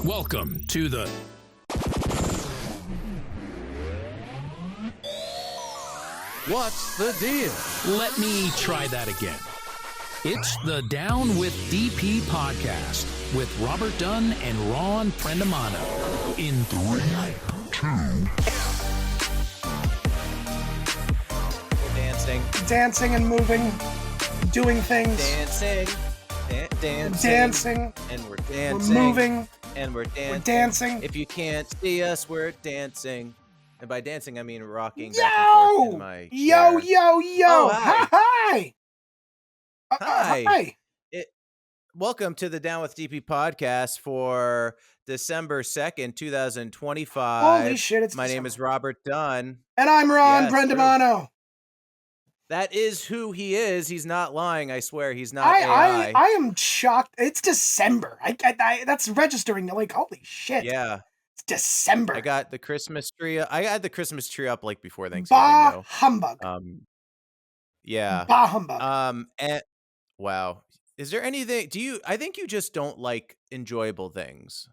Welcome to the What's the deal? Let me try that again. It's the Down with DP podcast with Robert Dunn and Ron Prendamano. In 3, 2. Dancing and moving, doing things. Dancing. And we're dancing. We're moving. And we're dancing. We're dancing. If you can't see us, we're dancing. And by dancing, I mean rocking Yo! back and forth in my chair. Yo! Oh, hi. Hi! Hi. Welcome to the Down with DP podcast for December 2nd, 2025. Holy shit, it's My December. name is Robert Dunn. And I'm Ron Yes, Prendamano. That is who he is. He's not lying. I swear he's not AI. I am shocked. It's December. I that's registering. Like, holy shit. Yeah. It's December. I got the Christmas tree. I had the Christmas tree up like before Thanksgiving. Bah humbug. Yeah. Bah humbug. And wow. Is there anything? I think you just don't like enjoyable things.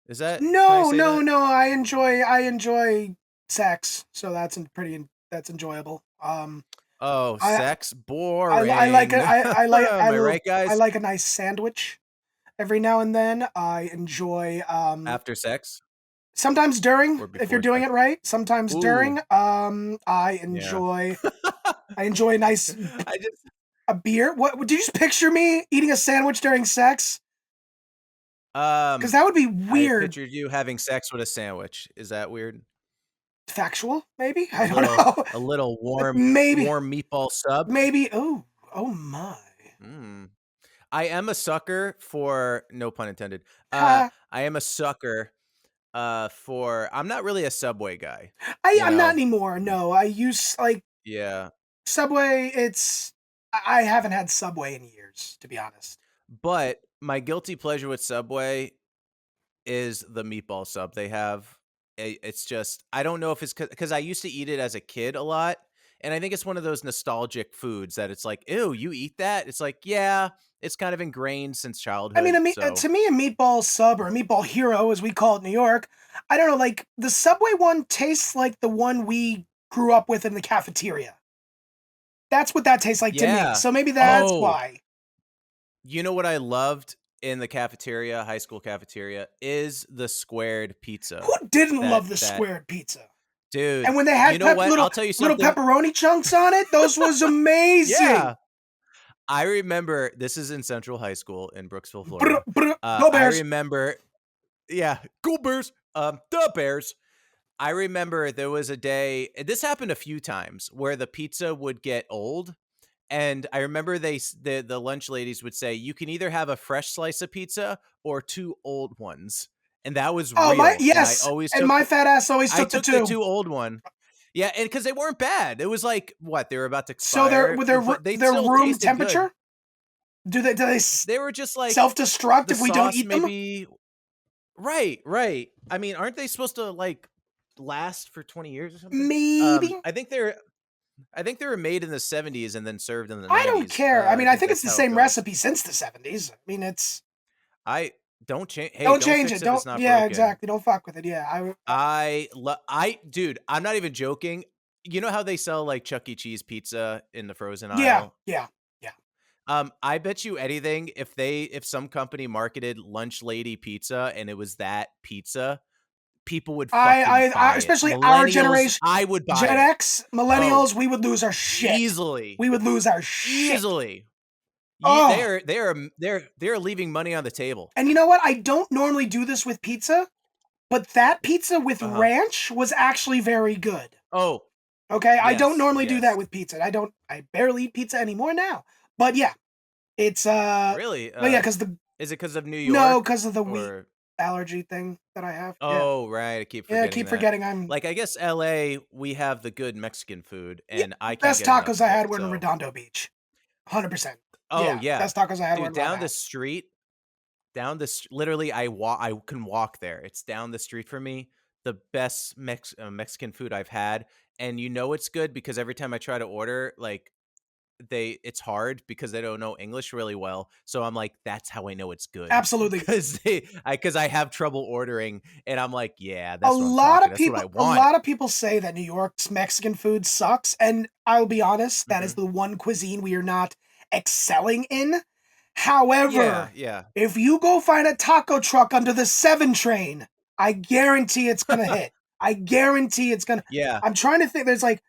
Is that? No. I enjoy sex, so that's enjoyable. Sex boring. I like it. I like. Am I right, guys? I like a nice sandwich every now and then. I enjoy after sex. Sometimes during, if you're doing sex. it right. Sometimes during. I enjoy. I enjoy a nice. A beer. What? Did you just picture me eating a sandwich during sex? Because that would be weird. I pictured you having sex with a sandwich. Is that weird? Factual, maybe. I don't know. A little warm meatball sub. Maybe. Oh my. I am a sucker for, no pun intended. I am a sucker for. I'm not really a Subway guy. I'm not anymore. No, I use Subway. I haven't had Subway in years, to be honest. But my guilty pleasure with Subway is the meatball sub they have. It's just, I don't know if it's because I used to eat it as a kid a lot. And I think it's one of those nostalgic foods that it's like, ew, you eat that? It's like, yeah, it's kind of ingrained since childhood. I mean, to me, a meatball sub or a meatball hero, as we call it in New York, I don't know, like the Subway one tastes like the one we grew up with in the cafeteria. That's what that tastes like to me. So maybe that's why. You know what I loved in the cafeteria, high school cafeteria, is the squared pizza. Who didn't love the squared pizza? Dude. And when they had little pepperoni chunks on it, those was amazing. Yeah. I remember, this is in Central High School in Brooksville, Florida. Go Bears. I remember, go Bears. The Bears. I remember there was a day, this happened a few times, where the pizza would get old. And I remember the lunch ladies would say, you can either have a fresh slice of pizza or 2 old ones. And that was real. And my fat ass always took the 2. the 2 old one. Yeah, and because they weren't bad. It was like, what, they were about to expire. So their room temperature? Good. Do they were just like self-destruct if we don't eat them? Right. I mean, aren't they supposed to like last for 20 years or something? Maybe. I think they were made in the 70s and then served in the 90s. I don't care. I mean, I think it's the same recipe since the 70s. I mean, it's. Don't change. Hey, don't change it. Don't. Yeah, exactly. Don't fuck with it. Yeah. Dude, I'm not even joking. You know how they sell like Chuck E. Cheese pizza in the frozen aisle? Yeah. I bet you anything if some company marketed Lunch Lady Pizza and it was that pizza, people would fucking buy especially it. our generation. I would buy Gen it. X, millennials, we would lose our shit. Easily. We would lose our shit. Easily. They're leaving money on the table. And you know what? I don't normally do this with pizza, but that pizza with ranch was actually very good. Oh. Okay, yes, I don't normally do that with pizza. I barely eat pizza anymore now. But yeah, it's really. But yeah, because is it because of New York? No, because of the wheat allergy thing that I have. Oh, right. I keep forgetting. I'm like, I guess LA, we have the good Mexican food, and I can't best tacos I had were in Redondo Beach, 100%. Oh yeah, best tacos I had. Dude, down the street, literally, I can walk there. It's down the street from me. The best Mexican food I've had, and you know it's good because every time I try to order, like it's hard because they don't know English really well. So I'm like, that's how I know it's good Absolutely. because I have trouble ordering, and I'm like, yeah, A that's what I'm lot talking. of That's what I people a want. lot of people say that New York's Mexican food sucks, and I'll be honest, that is Mhm. the one cuisine we are not excelling in. Yeah, However, yeah. if you go find a taco truck under the 7 train, I guarantee it's gonna hit. I guarantee it's gonna. Yeah. I'm trying to think. There's like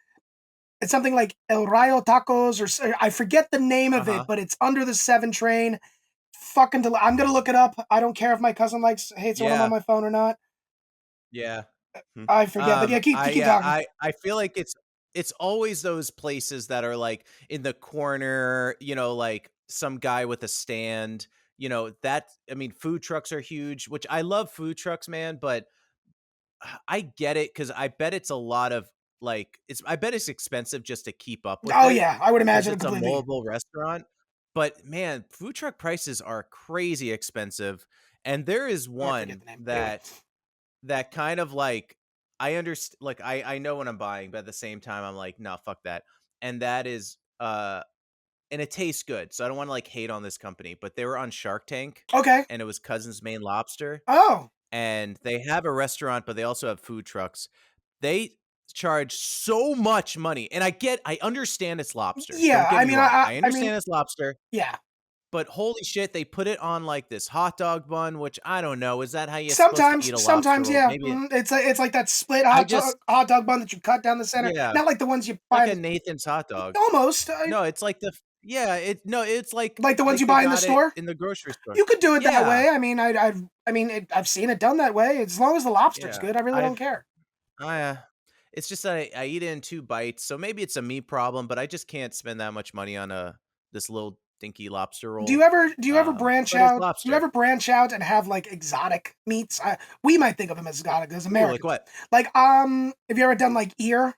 it's something like El Rayo Tacos, or I forget the name of it, Uh-huh. but it's under the 7 train. Fucking, I'm gonna look it up. I don't care if my cousin hates it when I'm on Yeah. my phone or not. Yeah. Hmm. I forget, but yeah, keep talking. I feel like it's always those places that are like in the corner, like some guy with a stand, that I mean, food trucks are huge, which I love food trucks, man, but I get it because I bet it's a lot of like I bet it's expensive just to keep up with Oh it yeah, I would because imagine it it's a completely. mobile restaurant. But man, food truck prices are crazy expensive. And there is I forget one the name. Anyway, that kind of like I understand, like I know what I'm buying, but at the same time I'm like, no, fuck that. And that is and it tastes good. So I don't want to like hate on this company, but they were on Shark Tank okay. and it was Cousin's Main Lobster, Oh and they have a restaurant, but they also have food trucks. They charge so much money, and I understand it's lobster. Don't yeah, get I me mean, wrong. I I mean, understand it's lobster, yeah. but holy shit, they put it on like this hot dog bun, which I don't know. Is that how you're supposed to eat a lobster Sometimes, roll? yeah. Maybe It's like that split I just hot dog bun that you cut down the center. yeah, Not like the ones you buy like in a Nathan's hot dog. almost No, it's like the yeah, it's like the ones like you they buy in the got it store. in the grocery store. You could do it that Yeah, way. I mean, I've seen it done that way. As long as the lobster's yeah. good, I really don't care. I it's just that I eat it in 2 bites, so maybe it's a me problem, but I just can't spend that much money on this little dinky lobster roll. Do you ever branch But it's out? Do you lobster. ever branch out and have like exotic meats? We might think of them as exotic as Ooh, like Americans. what? Like, have you ever done like ear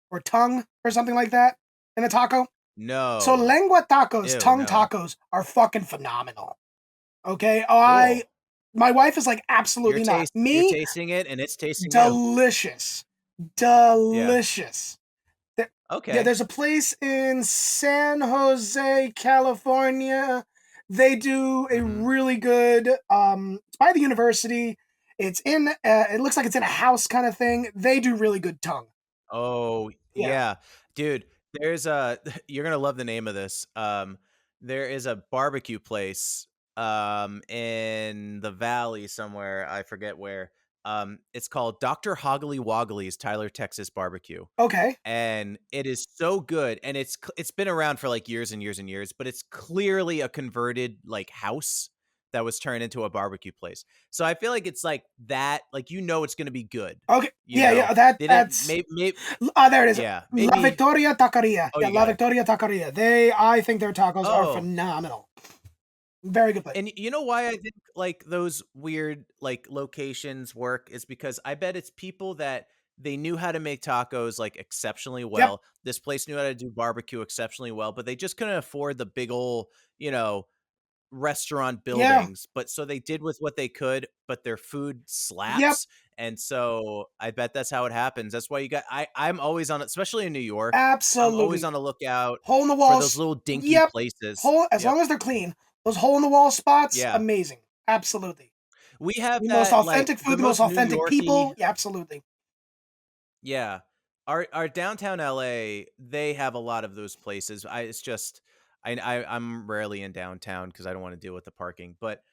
or tongue or something like that in a taco? So No. lengua tacos, Ew, tongue no. tacos are fucking phenomenal. Okay, Cool. my wife is like absolutely not. You're Me, tasting it and it's tasting you. delicious, Yeah. delicious. There, yeah, Okay. there's a place in San Jose, California. They do a Mhm. really good. It's by the university. It's in. It looks like it's in a house kind of thing. They do really good tongue. Oh, Yeah. yeah. Dude, there's a you're gonna love the name of this. There is a barbecue place in the valley somewhere, I forget where. It's called Dr. Hoggly Woggly's Tyler, Texas Barbecue. Okay. And it is so good, and it's been around for like years and years and years, but it's clearly a converted like house that was turned into a barbecue place. So I feel like it's like that, like it's going to be good. Okay. Yeah. Yeah. They didn't That's. maybe There it is. yeah, La maybe. Victoria Taqueria. Oh, Yeah, you La got it. Victoria Taqueria. I think their tacos are Oh, phenomenal. Very good place. and you know why I think like those weird like locations work is because I bet it's people that they knew how to make tacos like exceptionally Yep. well. This place knew how to do barbecue exceptionally well, but they just couldn't afford the big old, restaurant Yeah. buildings. But so they did with what they could, but their food Yep. slaps. And so I bet that's how it happens. That's why I'm always on, especially in New York, I'm always Absolutely. on the lookout Hole in the for those walls. little dinky Yep. places. Hole as Yep. long as they're clean. Those hole in the wall spots, Yeah. amazing. Absolutely. We have The most that, like, authentic the food, the most most New authentic Yorky. people. Yeah, absolutely. Yeah. Our downtown LA, they have a lot of those places. It's just I'm rarely in downtown because I don't want to deal with the parking. But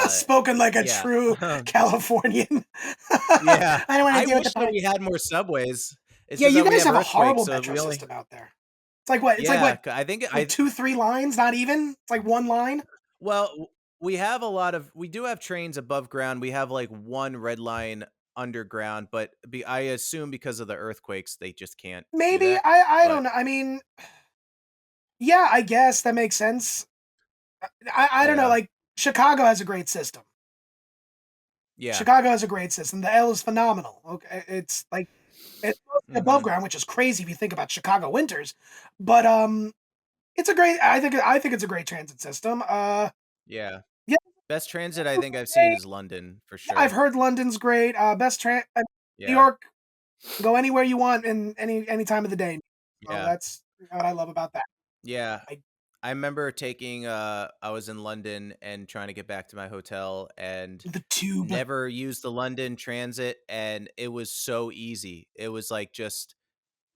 Spoken like a yeah. true Californian. Yeah. I don't want to I deal with the wish that park. we had more subways. It's Yeah, just you that we guys have have a earthquakes, horrible so we metro only system out there. It's like what? It's like yeah, what? I think Like I two, three lines, not even. It's like one line. well, we have we do have trains above ground. We have like one red line underground, but I assume because of the earthquakes, they just can't do Maybe that. I don't But know. I mean, yeah, I guess that makes sense. I don't know. yeah. Like Chicago has a great system. Yeah. Chicago has a great system. The L is phenomenal. Okay, it's like it's mostly above Mhm. ground, which is crazy if you think about Chicago winters. But it's a great. I think it's a great transit system. Yeah. Yeah, Best transit I think I've seen great. is London for I've sure. heard London's great. New Yeah. York. Go anywhere you want in any time of the day. So Yeah. that's what I love about that. Yeah. I I remember taking I was in London and trying to get back to my hotel and the tube. never used the London Transit, and it was so easy. It was like just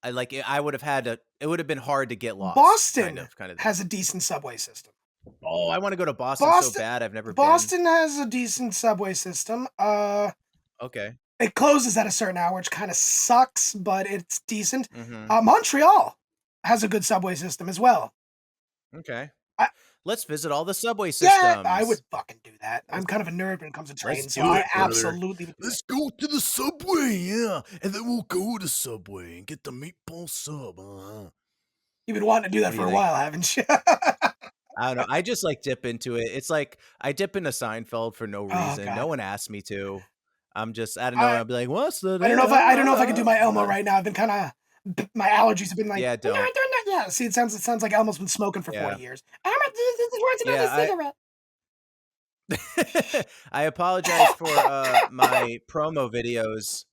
I would have had to it would have been hard to get lost Boston kind of thing. has a decent subway system. Oh, I want to go to Boston so Boston bad. I've never been. Boston has a decent subway system. Okay. It closes at a certain hour, which kind of sucks, but it's decent. Mhm. Montreal has a good subway system as well. Okay. I, Let's visit all the subway yeah, I would systems. fucking do that. I'm Let's kind of a nerd when it comes to let's trains, so do I it, brother. absolutely would do it. Let's go to the Subway, yeah. And then we'll go to Subway and get the meatball sub. You've been wanting to do What that do for you a think? while, haven't you? I don't know. I just like dip into it. It's like I dip into Seinfeld for no Oh reason. god. No one asked me to. I'm just I don't know. I I'll be like, what's the I don't know if I could do my Elmo right now. I've been kind of my allergies have been like, Yeah, no, don't. don't, yeah. See, it sounds like Elmo's been smoking for 40 Yeah. years. Elmo, this is worth another Yeah, cigarette. I apologize for my promo videos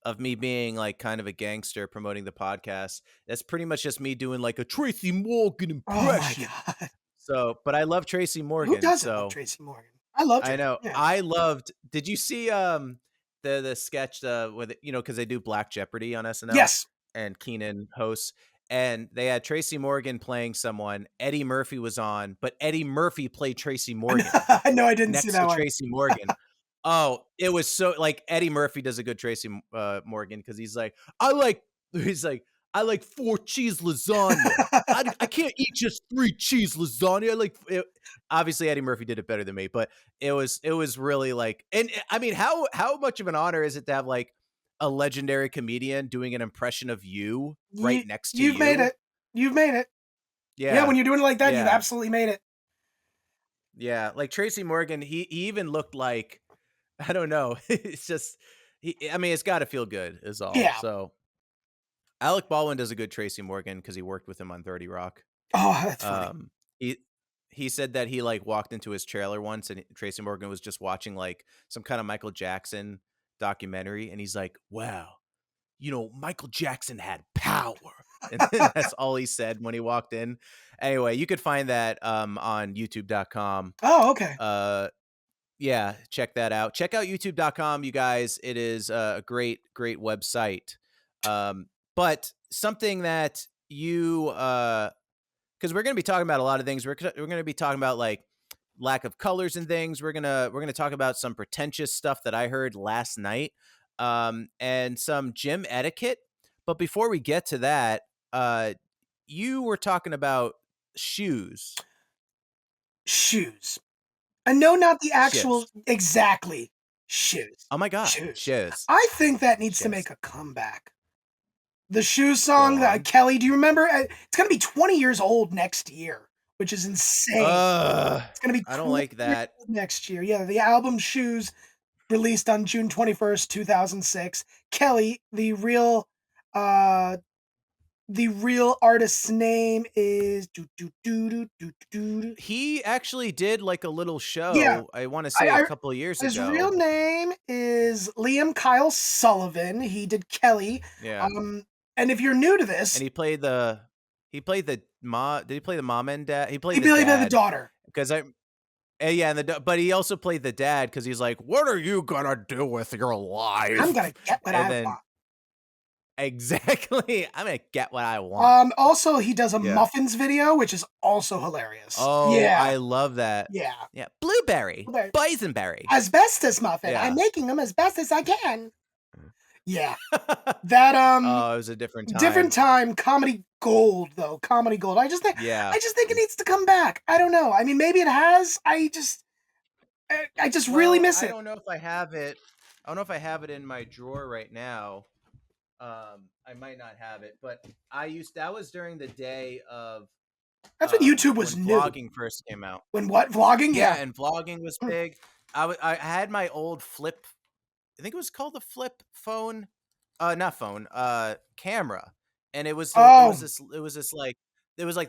of me being like kind of a gangster promoting the podcast. That's pretty much just me doing like a Tracy Morgan Oh my impression. god. So, but I love Tracy Who Morgan. doesn't love So Tracy Morgan? I love I Tracy. know Yeah. I loved. Did you see the sketch with because they do Black Jeopardy on SNL Yes. and Keenan hosts. And they had Tracy Morgan playing someone. Eddie Murphy was on, but Eddie Murphy played Tracy Morgan No, I didn't see next that to one. Tracy Morgan. Oh, it was so like Eddie Murphy does a good Tracy Morgan because he's like I like 4 cheese lasagna. I can't eat just 3 cheese lasagna. I like it. Obviously Eddie Murphy did it better than me, but it was really like, and I mean how much of an honor is it to have like a legendary comedian doing an impression of you right You next to you've made you? it. You've made it. Yeah, Yeah. when you're doing it like that, you've Yeah. absolutely made it. Yeah. Like Tracy Morgan, he even looked like I don't know. It's just, I mean, it's got to feel good, is all. Yeah. So, Alec Baldwin does a good Tracy Morgan because he worked with him on 30 Rock. Oh, that's funny. Um, he he said that he like walked into his trailer once and Tracy Morgan was just watching like some kind of Michael Jackson documentary, and he's like, "Wow, Michael Jackson had power." And that's all he said when he walked in. Anyway, you could find that on youtube.com. Oh, okay. Yeah, check that out. Check out youtube.com, you guys. It is a great website. But something that you because we're going to be talking about a lot of things. We're going to be talking about like lack of colors and things. We're going to talk about some pretentious stuff that I heard last night, and some gym etiquette. But before we get to that, you were talking about shoes. Shoes. And no, not the actual Shoes. exactly shoes. Oh my god, Shoes. shoes. I think that needs to Shoes. make a comeback. The shoe Go song that on. Kelly, do you remember? It's gonna be 20 years old next year, which is insane. It's gonna be I don't 20 like years that. old next year. Yeah, the album Shoes released on June 21st, 2006. Kelly, the real artist's name is He actually did like a little yeah. show, I want to say a I couple of years His ago. real name is Liam Kyle Sullivan. He did Kelly. Yeah. And if you're new to this, And he played the mom. Did he play the mom and dad? He played he the played the dad daughter. because yeah, but he also played the dad because he's like, "What are you gonna do with your life?" I'm gonna get what And I then want. exactly, I'm gonna get what I want. Also, he does a Yeah. muffins video, which is also hilarious. Oh, yeah, I love that. yeah. Yeah, blueberry, Blueberry. boysenberry. Asbestos muffin. Yeah. I'm making them as best as I can. Yeah, that Oh, it was a different time. different time. Comedy gold, though. Comedy gold. I just think it needs to come back. I don't know. I mean, maybe it has. I just really miss I it. don't know if I have it. I don't know if I have it in my drawer right now. I might not have it, but that was during the day of That's when YouTube was when new. vlogging first came out. When what? Vlogging? Yeah, Yeah. and vlogging was big. I had my old flip, I think it was called the flip phone, not phone, camera, and it was like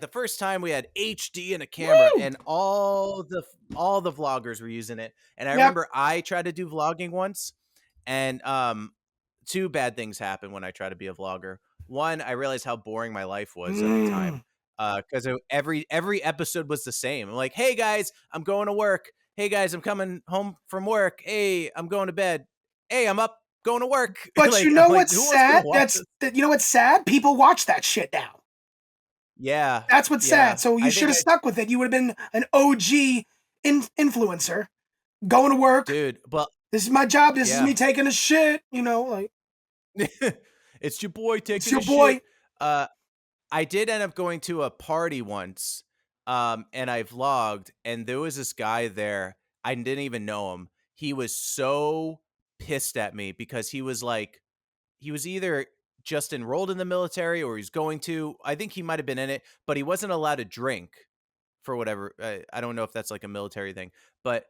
the first time we had HD in a camera, Woo! and all the vloggers were using it. And I Yep. remember I tried to do vlogging once, and two bad things happened when I tried to be a vlogger. One, I realized how boring my life was at the time. because every episode was the same. I'm like, hey guys, I'm going to work. Hey guys, I'm coming home from work. Hey, I'm going to bed. Hey, I'm up going to work. But you like, know I'm like, what's who wants me to sad? watch this? You know what's sad? People watch that shit now. Yeah, That's what's yeah. sad. So you I should think have stuck with it. You would have been an OG influencer, going to work. dude, but This is my job. This is yeah. me taking a shit. You know, like It's your boy it's taking your a boy. shit. I did end up going to a party once, and I vlogged, and there was this guy there. I didn't even know him. He was so pissed at me because he was like, he was either just enrolled in the military or he's going to. I think he might have been in it, but he wasn't allowed to drink for whatever. I don't know if that's like a military thing, but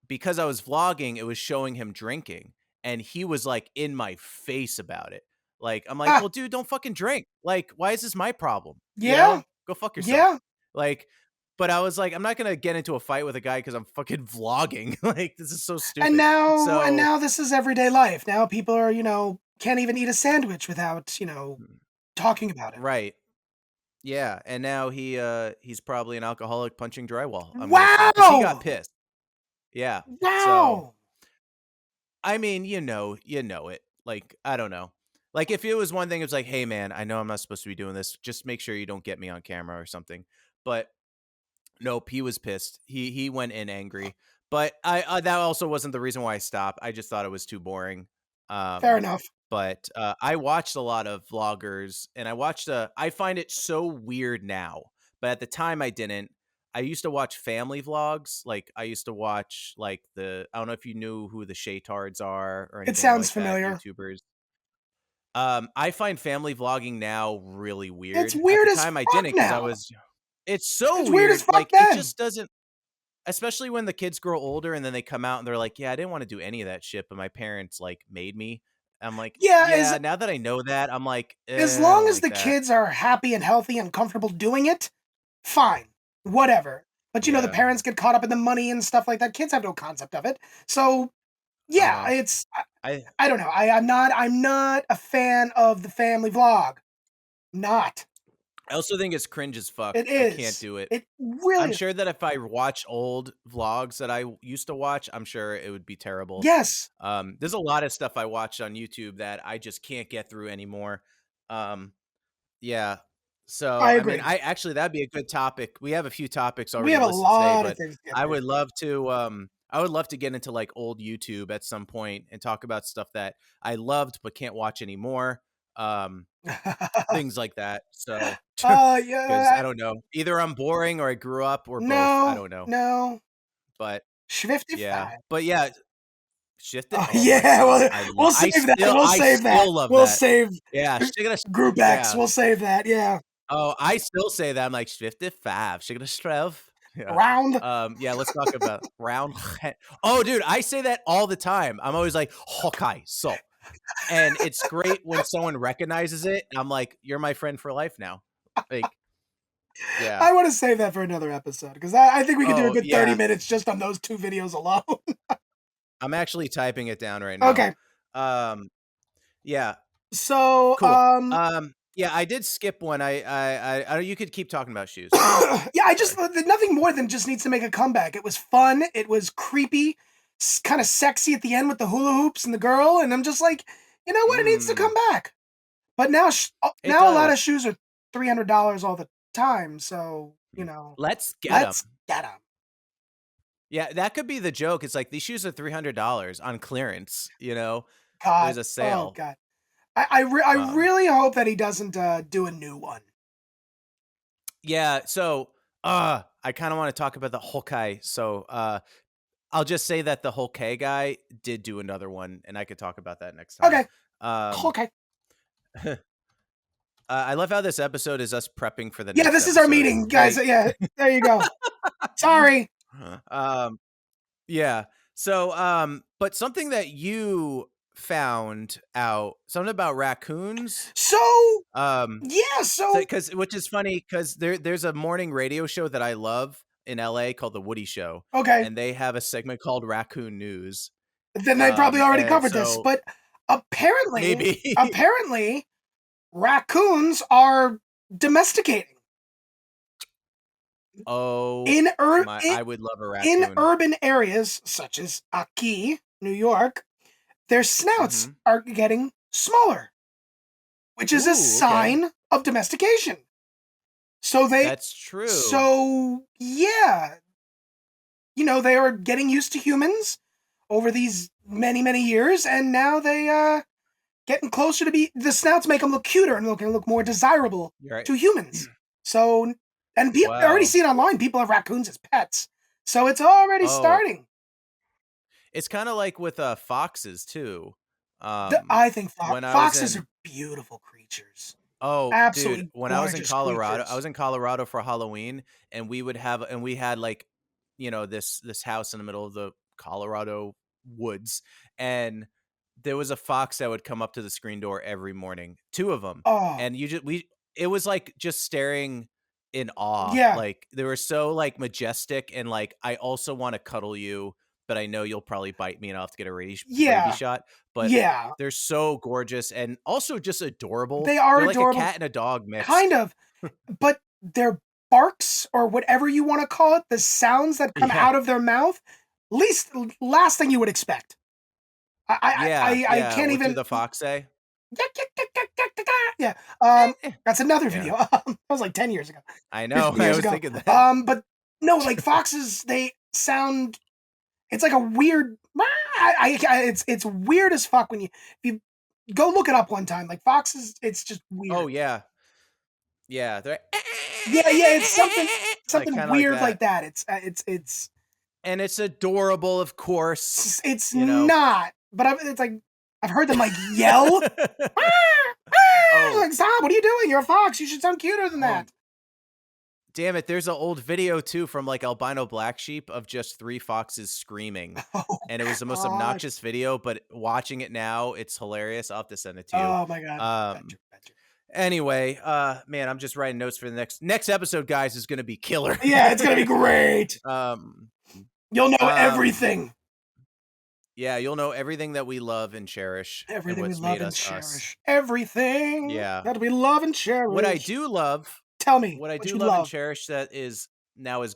because I was vlogging, it was showing him drinking, and he was like in my face about it. Like, I'm like, Ah, well, dude, don't fucking drink. Like, why is this my problem? You yeah, know, go fuck yourself. yeah. Like, but I was like, I'm not gonna get into a fight with a guy because I'm fucking vlogging. like, this is so And stupid. now, and So, now this is everyday life. Now people are, can't even eat a sandwich without, talking about it. right, yeah, and now he's probably an alcoholic punching drywall. I'm guessing because he got Wow! pissed. Yeah. So Wow! I mean, you know it. Like, I don't know. Like, if it was one thing, it's like, hey, man, I know I'm not supposed to be doing this. Just make sure you don't get me on camera or something. But nope, he was pissed. He went in angry. But I that also wasn't the reason why I stopped. I just thought it was too boring. Fair Um, enough. but I watched a lot of vloggers, and I find it so weird now. But at the time, I didn't. I used to watch family vlogs. Like, I used to watch like I don't know if you knew who the Shaytards are or It anything sounds like that, familiar. YouTubers. I find family vlogging now really It's weird. At weird the as time, I fuck didn't because I now. was. It's so It's weird as weird. fuck Like, it then. just doesn't. Especially when the kids grow older and then they come out and they're like, "Yeah, I didn't want to do any of that shit, but my parents like made me." I'm like, Yeah, "Yeah." Now that I know that, I'm like, as I long don't as like the that. kids are happy and healthy and comfortable doing it, fine. Whatever. But the Yeah. parents get caught up in the money and stuff like that. Kids have no concept of it. So Uh yeah, huh. it's I I don't know. I'm not a fan of the family vlog. Not. also think it's cringe as fuck. It I can't is. do it. It really I'm is. sure that if I watch old vlogs that I used to watch, I'm sure it would be terrible. Yes, There's a lot of stuff I watched on YouTube that I just can't get through anymore. Um, Yeah. So, I I mean, agree. I actually that'd be a good topic. We have a few topics We already have a listed today, lot of but things to get I through. would love to get into like old YouTube at some point and talk about stuff that I loved but can't watch anymore. Um things like that. So, cuz Yeah. I don't know. Either I'm boring or I grew up or both. I No, don't know. no. But yeah. 55. But yeah, shift it. Oh Oh my yeah, god. well, we'll save that. We'll I save that. still love We'll that. save Yeah, Group X. yeah. We'll save that. Yeah. Oh, I still say that. I'm like 55. She gonna Strev. Yeah. Round. Yeah, let's talk about round. Oh, dude, I say that all the time. I'm always like, Hawkeye, so. And it's great when someone recognizes it. I'm like, you're my friend for life now. Like, yeah. I want to save that for another episode because I think we could do a Oh, good 30 yeah. minutes just on those two videos alone. I'm actually typing it down right now. Okay. Um, yeah, So, cool. Yeah, I did skip one. You could keep talking about shoes. yeah, I just Sorry. nothing more than just needs to make a comeback. It was fun. It was creepy, kind of sexy at the end with the hula hoops and the girl, and I'm just like, you know what? It needs to Mm, come back. But now, it now a lot of does. shoes are $300 all the time. So Let's get them. let's get them. Yeah, that could be the joke. It's like these shoes are $300 on clearance. There's God, a oh sale. God, I Um, really hope that he doesn't do a new one. yeah. So, I kind of want to talk about the Hawkeye. So, I'll just say that the Hawkeye guy did do another one, and I could talk about that next time. Okay, Um, okay. I love how this episode is us prepping for the Yeah, next this is our episode. meeting, guys. Yeah, there you go. Sorry. Um, yeah. So, but something that you found out, something about raccoons. So Um, yeah, so which is funny because there's a morning radio show that I love in LA called The Woody Show, okay. and they have a segment called Raccoon News. Then they probably already And covered this, so but apparently, maybe apparently, raccoons are domesticating. Oh In ur- my! in, I would love a in raccoon. urban areas such as Aki, New York, their snouts Mm-hmm. are getting smaller, which is a Ooh, okay, sign of domestication. So that's true. yeah, they are getting used to humans over these many, many years, and now they getting closer to be. The snouts make them look cuter and look more desirable You're right. to humans. So, and people I already Wow. see it online. People have raccoons as pets, so it's already Oh, starting. it's kind of like with foxes too. I think When I was foxes in are beautiful creatures, Oh, dude, absolutely when I was in gorgeous Colorado, I creatures. was in Colorado for Halloween, and we had like, this house in the middle of the Colorado woods, and there was a fox that would come up to the screen door every morning, two of them, Oh, and it was like just staring in awe, yeah, like they were so like majestic, and like I also want to cuddle you, but I know you'll probably bite me, and I'll have to get a rabies yeah, shot, but yeah. they're so gorgeous and also just adorable. They are They're like a adorable, cat and a dog kind mixed. of, but their barks or whatever you want to call it, the sounds that come Yeah. out of their mouth, least last thing you would expect. Yeah, I yeah. can't What do even. the fox say? Yeah. Eh, eh. That's another Yeah. video. That was like 10 years ago, I know. 15 Yeah, I years was ago. thinking that. But no, like foxes, they sound. It's like a weird. It's weird as fuck when if you go look it up one time. Like foxes, it's just Oh, weird. yeah. Yeah, they're Yeah. It's like something kinda like weird like that. that. It's And it's adorable, of course, it's you know? not. But it's like I've heard them like yell. Oh, Like stop! What are you doing? You're a fox. You should sound cuter than oh, that. damn it, there's an old video too from, like, albino black sheep of just 3 foxes screaming, Oh and it was the most gosh. obnoxious video, but watching it now, it's hilarious. I'll have to send it to you. Oh my god. Um, Betcha. anyway, man, I'm just writing notes for the next episode, guys, is gonna be killer. Yeah, it's gonna be great. Um, You'll know um, everything. yeah, you'll know everything that we love and cherish and Everything we what's love made and us us. cherish. Everything Yeah. that we love and What I cherish. do love Tell me what I what do you love and love. cherish that is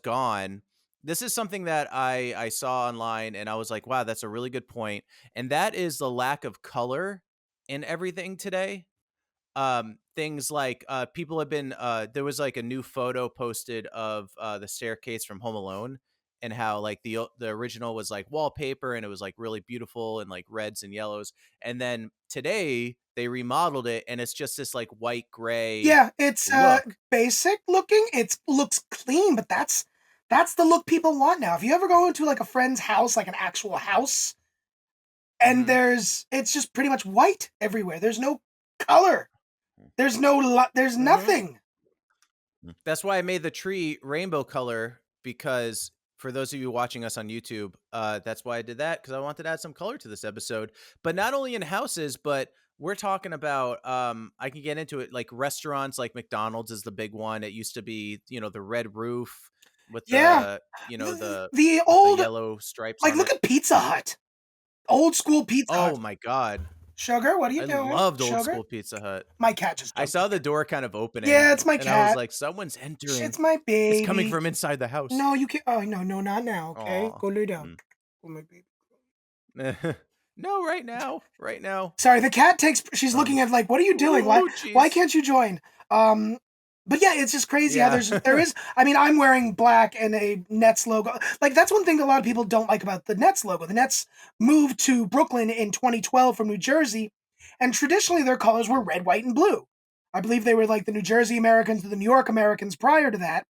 gone. This is something that I saw online and I was like, wow, that's a really good point. And that is the lack of color in everything today. Things like people have been there was like a new photo posted of the staircase from Home Alone, and how like the original was like wallpaper and it was like really beautiful and like reds and yellows, and then today they remodeled it and it's just this like white gray Yeah, it's look. basic looking. It looks clean, but that's the look people want now. If you ever go into like a friend's house, like an actual house, and Hmm. it's just pretty much white everywhere. There's no color. There's Hmm. nothing. That's why I made the tree rainbow color, because for those of you watching us on YouTube, that's why I did that, because I wanted to add some color to this episode. But not only in houses, but we're talking about I can get into it, like restaurants, like McDonald's is the big one. It used to be, the red roof with Yeah. the The with the old yellow stripes like on look it. at Pizza Hut. Old school Pizza Oh Hut. my God. Sugar, what are you I doing? loved old Sugar? school Pizza Hut. My cat just I jumped saw in the here. door kind of opening Yeah, it's my and I was cat. like, someone's entering. It's my It's coming baby. from inside the house. No, you can't. Oh no, not now. Okay, Aw. go lay down. Mm. Oh my baby. No, right now. Right now. Sorry, the cat takes. She's looking Um, at like, what are you doing? oh, Why jeez. can't you join? Um, but yeah, it's just crazy how Yeah. there is. I mean, I'm wearing black and a Nets logo. Like that's one thing that a lot of people don't like about the Nets logo. The Nets moved to Brooklyn in 2012 from New Jersey, and traditionally their colors were red, white, and blue. I believe they were like the New Jersey Americans to the New York Americans prior to that,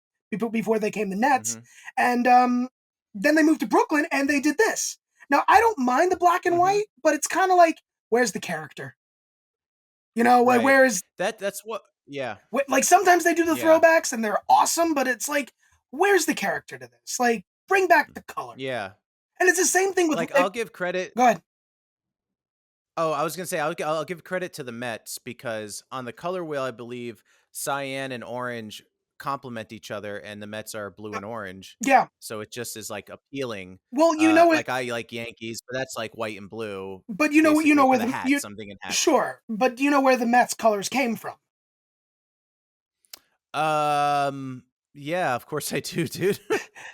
before they came the Nets, Hmm. and then they moved to Brooklyn and they did this. Now I don't mind the black and Hmm. white, but it's kind of like, where's the character? You know, Right. where's That's what. Yeah. like sometimes they do the Yeah. throwbacks and they're awesome, but it's like, where's the character to this? Like, bring back the color. Yeah. And it's the same thing with Like, like, I'll give credit. go ahead. Oh, I was gonna say I'll give credit to the Mets, because on the color wheel, I believe cyan and orange complement each other, and the Mets are blue and orange. Yeah. So it just is like appealing. Well, you know it, Like I like Yankees, but that's like white and blue, but you basically know for where the the hats. I'm thinking hats. sure, but do you know where the Mets colors came from? Um, Yeah, of course I do, dude.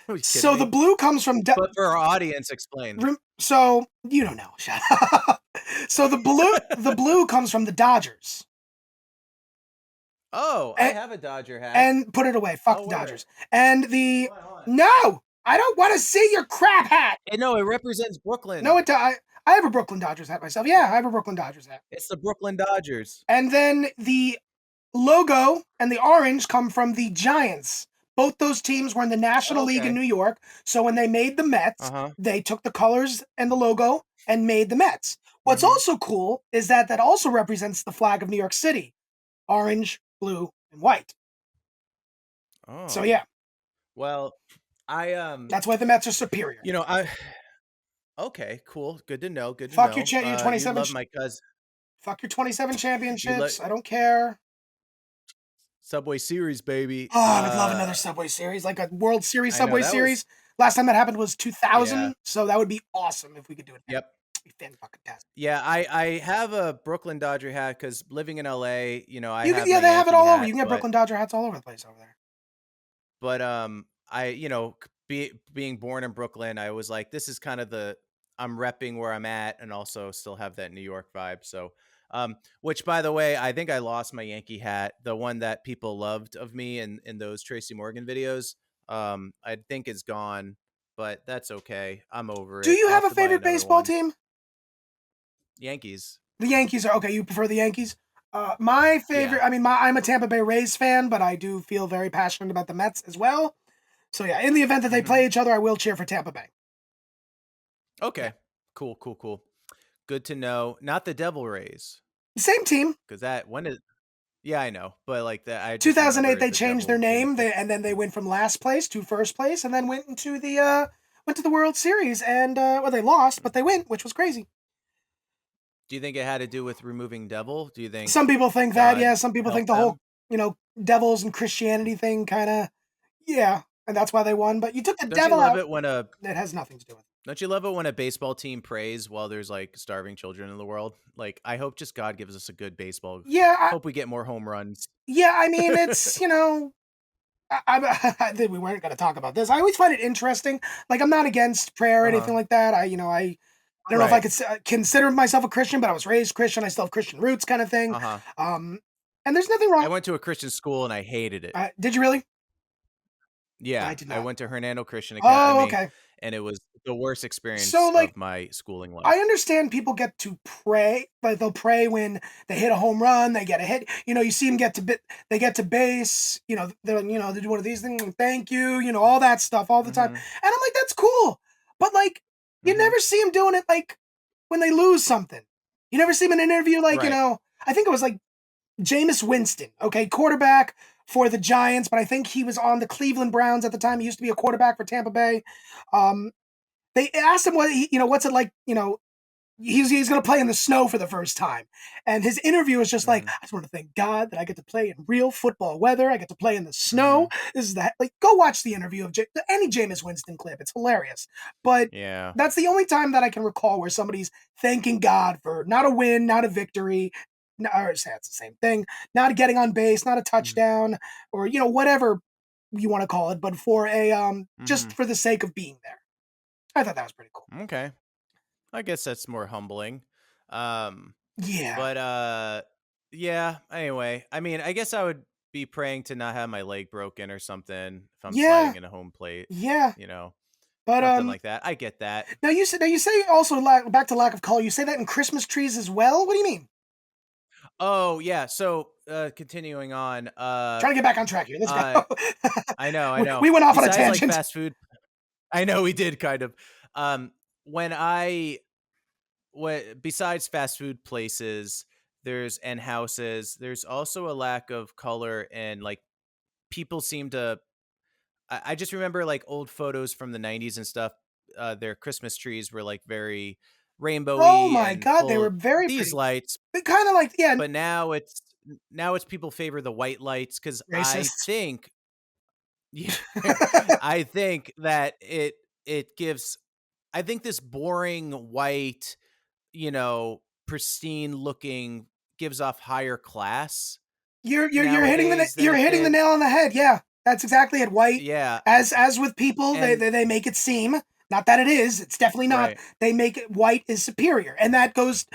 Are you So kidding the me? blue comes from But for our audience, explain. so you don't know. Shut up. So the blue comes from the Dodgers. Oh, I And, have a Dodger hat. and put it away. Fuck I'll the wear it. Dodgers. And the Hold on. no, I don't want to see your crap hat. No, it represents Brooklyn. No, I have a Brooklyn Dodgers hat myself. Yeah, I have a Brooklyn Dodgers hat. It's the Brooklyn Dodgers. And then the logo and the orange come from the Giants. Both those teams were in the National League in Okay. New York. So when they made the Mets, Uh-huh. they took the colors and the logo and made the Mets. What's Mhm. also cool is that also represents the flag of New York City. Orange, blue, and white. Oh. So yeah, Well, that's why the Mets are superior. you know, okay, cool. Good to know. Good to Fuck know. your your You 27 love my cousin. Fuck your 27 You love championships. I don't care. Subway Series, baby. Oh, I would love another Subway Series, like a World Series I know, Subway that was- Series. Last time that happened was 2000, Yeah. so that would be awesome if we could do it. Yep. Be fantastic. Yeah, I have a Brooklyn Dodger hat because living in LA, I have They my have it Yankee all over. hat, You can get but- Brooklyn Dodger hats all over the place over there. But being born in Brooklyn, I was like, this is kind of I'm repping where I'm at, and also still have that New York vibe. So, which by the way, I think I lost my Yankee hat, the one that people loved of me in those Tracy Morgan videos. I think is gone, but that's okay. I'm over it. Do you I'll have a to buy favorite another baseball one. team? Yankees. The Yankees are okay. You prefer the Yankees? My favorite. Yeah. I mean, I'm a Tampa Bay Rays fan, but I do feel very passionate about the Mets as well. So yeah, in the event that they Mhm. play each other, I will cheer for Tampa Bay. Okay. Yeah. Cool. Good to know. Not the Devil Rays, Same team. because yeah, I know, but like that, I just 2008, remember they the changed their Devil being a name, thing. and then they went from last place to first place, and then went to the World Series, and well, they lost, but they went, which was crazy. Do you think it had to do with removing devil? Do you think Some people think that, God yeah. Some people think helped the whole, them? devils and Christianity thing kind of, yeah, and that's why they won. But you took the Don't you devil love out. it when It has nothing to do with it. Don't you love it when a baseball team prays while there's like starving children in the world? Like, I hope just God gives us a good baseball. Yeah, Hope we get more home runs. yeah. I mean, it's I we weren't going to talk about this. I always find it interesting. Like, I'm not against prayer or anything like that. I don't know if I could consider myself a Christian, but I was raised Christian. I still have Christian roots, kind of thing. And there's nothing wrong. I went to a Christian school and I hated it. Did you really? Yeah, I did not. I went to Hernando Christian Oh, Academy, okay. and it was the worst experience So, like, of my schooling life. I understand people get to pray, but they'll pray when they hit a home run, they get a hit. You see them they get to base. They do one of these things. Thank you. All that stuff all the time. Mhm. And I'm like, that's cool, but like, you Mhm. never see them doing it like when they lose something. You never see them in an interview like Right. I think it was like Jameis Winston, okay, quarterback for the Giants, but I think he was on the Cleveland Browns at the time. He used to be a quarterback for Tampa Bay. They asked him what's it like, he's going to play in the snow for the first time. And his interview was just like, Mhm. I just want to thank God that I get to play in real football weather. I get to play in the snow. This is that. Like, go watch the interview of any Jameis Winston clip. It's hilarious. But Yeah. that's the only time that I can recall where somebody's thanking God for not a win, not a victory, or say it's the same thing, not getting on base, not a touchdown, or whatever you want to call it, but for just for the sake of being there. I thought that was pretty cool. Okay. I guess that's more humbling. Yeah. But yeah, anyway, I mean, I guess I would be praying to not have my leg broken or something if I'm sliding in a home plate. Yeah. But Something like that. I get that. Now you say also back to lack of color. You say that in Christmas trees as well. What do you mean? Oh yeah. So continuing on. Trying to get back on track here. Let's go. I know. We went off on a Besides, tangent. like fast food. I know we did kind of. Besides fast food places, and houses, there's also a lack of color, and like people seem to. I just remember like old photos from the 90s and stuff. Their Christmas trees were like very rainbowy. Oh my and God, they full were of very these pretty. lights. They kind of like But now it's people favor the white lights because Racists. I think that it gives. I think this boring white, pristine looking gives off higher class. You're hitting the nail on the head. Yeah, That's exactly it. White, Yeah. as with people, And they make it seem, not that it is, it's definitely not. right. They make it white is superior, and that goes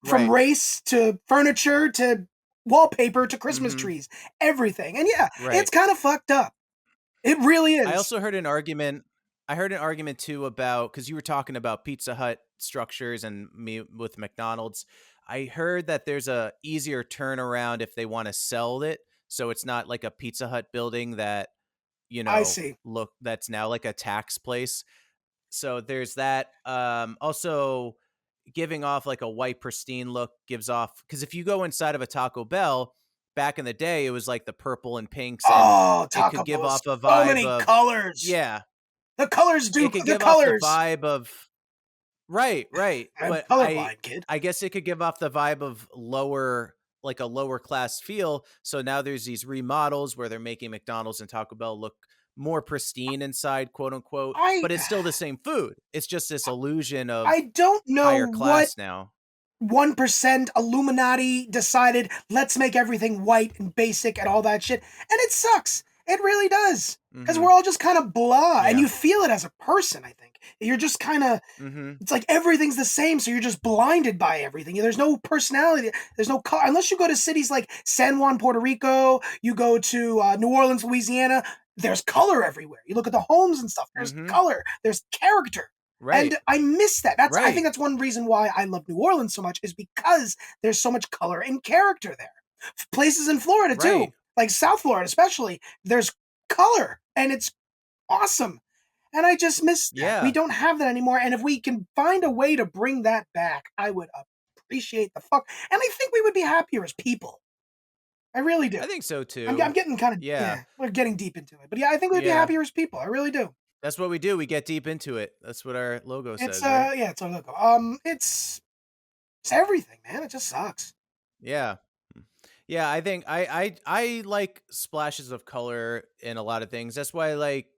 from Right. race to furniture to wallpaper to Christmas Mhm. trees, everything. And yeah, it's Right. kind of fucked up. It really I is. also heard an argument. I heard an argument too about, because you were talking about Pizza Hut structures and me with McDonald's. I heard that there's a easier turnaround if they want to sell it, so it's not like a Pizza Hut building that I see. look, that's now like a tax place. So there's that. Also, giving off like a white pristine look gives off, because if you go inside of a Taco Bell back in the day, it was like the purple and pinks, and Oh, it Taco could give Bell is off a so vibe many of, colors. yeah, The colors do it could the give off the colors. vibe of, right, right. I'm But colorblind, kid. I guess it could give off the vibe of lower, like a lower class feel. So now there's these remodels where they're making McDonald's and Taco Bell look more pristine inside, quote unquote, I but it's still the same food. It's just this illusion of I don't know higher what class now. 1% Illuminati decided, let's make everything white and basic and all that shit. And it sucks. It really does. Because Mhm. we're all just kind of blah. And Yeah. you feel it as a person, I think. You're just kind of, Mhm. it's like everything's the same. So you're just blinded by everything. There's no personality. There's no color. Unless you go to cities like San Juan, Puerto Rico, you go to New Orleans, Louisiana, there's color everywhere. You look at the homes and stuff, there's Mhm. color, there's character. Right. And I miss that. I think Right. that's one reason why I love New Orleans so much, is because there's so much color and character there. Places in Florida too, Right. like South Florida especially, there's color and it's awesome. And I just miss that. We Yeah. don't have that anymore. And if we can find a way to bring that back, I would appreciate the fuck. And I think we would be happier as people. I really do. I think so I'm too. getting kind of, Yeah. yeah, we're getting deep into it. But yeah, I think we'd be Yeah. happier as people. I really do. That's what we do. We get deep into it. That's what our logo It's says, right? yeah, it's a logo. It's everything, man. It just sucks. Yeah. Yeah, I think I like splashes of color in a lot of things. That's why I like,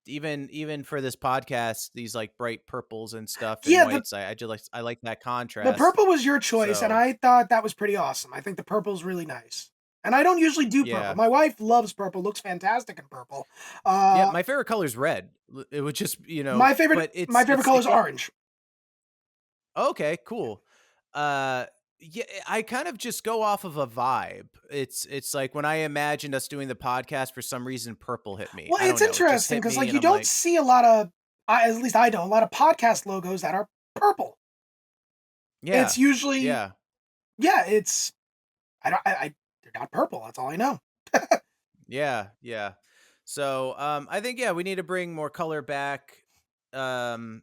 even for this podcast, these like bright purples and stuff and Yeah, whites. I just like, I like that the contrast. purple was your choice, and So, I thought that was pretty awesome. I think the purple's really nice. And I don't usually do purple. yeah. My wife loves purple, looks fantastic in purple. Yeah, Uh my favorite color is red. It would just, but my favorite color is it, orange. okay, cool. Yeah, I kind of just go off of a vibe. It's like when I imagined us doing the podcast, for some reason purple hit me. Well, I it's don't know. It just interesting hit because me like and you I'm don't like, see a lot of, at least I don't, a lot of podcast logos that are purple. yeah. It's usually Yeah. yeah, it's I don't I they're not purple. That's all I know. Yeah. Yeah. So, I think, yeah, we need to bring more color back. Um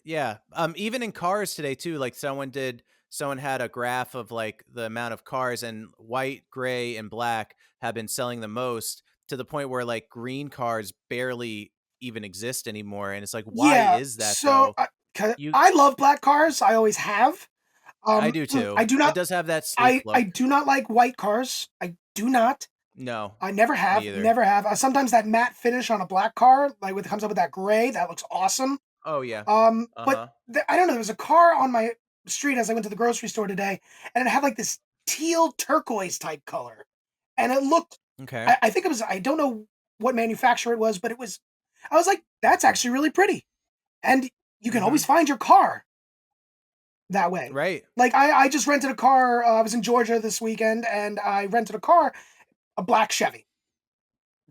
Yeah. Even in cars today too, like someone had a graph of like the amount of cars, and white, gray, and black have been selling the most, to the point where like green cars barely even exist anymore. And it's like, why Yeah, is that so though? 'cause You I love black cars. I always have. I do I too. do It not does have that sleek I look. do not like white cars. I do not. No, I never me have, either. never have. Sometimes that matte finish on a black car, like when it comes up with that gray, that looks awesome. Oh yeah. But Uh-huh. I don't know. There was a car on my street as I went to the grocery store today, and it had like this teal turquoise type color, and it looked. Okay. I think it was. I don't know what manufacturer it was, but it was. I was like, that's actually really pretty, and you can Mm-hmm. always find your car that way. Right. Like I just rented a car. I was in Georgia this weekend, and I rented a car, a black Chevy.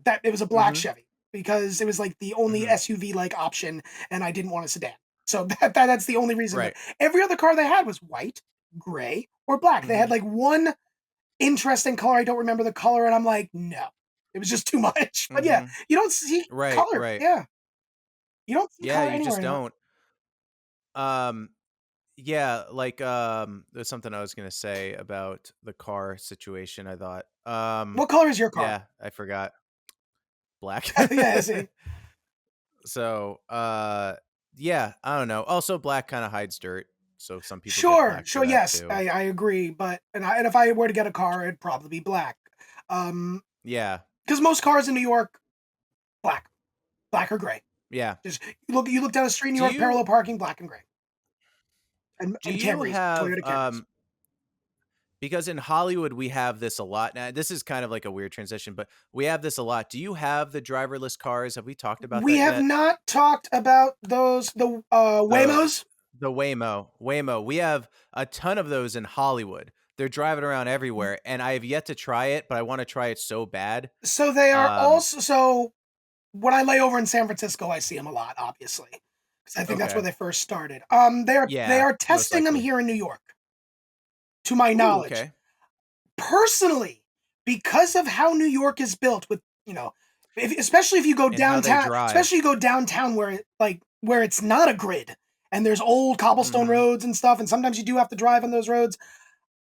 That it was a black Mm-hmm. Chevy because it was like the only Mm-hmm. SUV like option, and I didn't want a sedan. So that's the only reason. But Right. every other car they had was white, gray, or black. They Mm-hmm. had like one interesting color. I don't remember the color, and I'm like, no, it was just too much. But yeah, Mm-hmm. you don't see Right. color. Right. Yeah, you don't see Yeah, color you anywhere just anymore. don't. Um, Yeah, like, there's something I was gonna say about the car situation, I thought. What color is your car? Yeah, I forgot. Black. Yeah, see, So, yeah, I don't know. Also, black kind of hides dirt, so some people get sure, black for sure, that yes, too. I agree. But and if I were to get a car, it'd probably be black. Yeah, Because most cars in New York, black, black or gray. yeah. Just you look down the street in New Do York, parallel you parking, black and gray, do and you Camrys, have Toyota Camrys. Because in Hollywood, we have this a lot. Now, this is kind of like a weird transition, but we have this a lot. Do you have the driverless cars? Have we talked about We that have yet? not talked about the The Waymos. the Waymo. We have a ton of those in Hollywood. They're driving around everywhere, and I have yet to try it, but I want to try it so bad. So they are Um, also so when I lay over in San Francisco, I see them a lot, obviously, because I think that's where okay. they first started. They Yeah, are most testing them likely. here in New York, to my Ooh, knowledge. okay. Personally, because of how New York is built, with especially if you go And how they downtown, drive. where it's not a grid and there's old cobblestone Mhm. roads and stuff, and sometimes you do have to drive on those roads.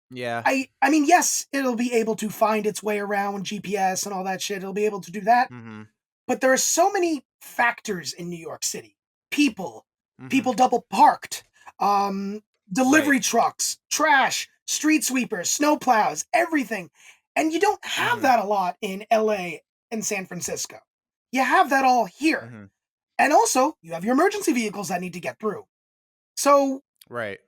Yeah. I mean, yes, it'll be able to find its way around GPS and all that shit. It'll be able to do that. Mhm. But there are so many factors in New York City. People, Mhm. people double parked, um, Right. delivery trucks, trash, street sweepers, snowplows, everything. And you don't have Mhm. that a lot in LA and San Francisco. You have that all here. Mhm. And also, you have your emergency vehicles that need to get through. So, Right.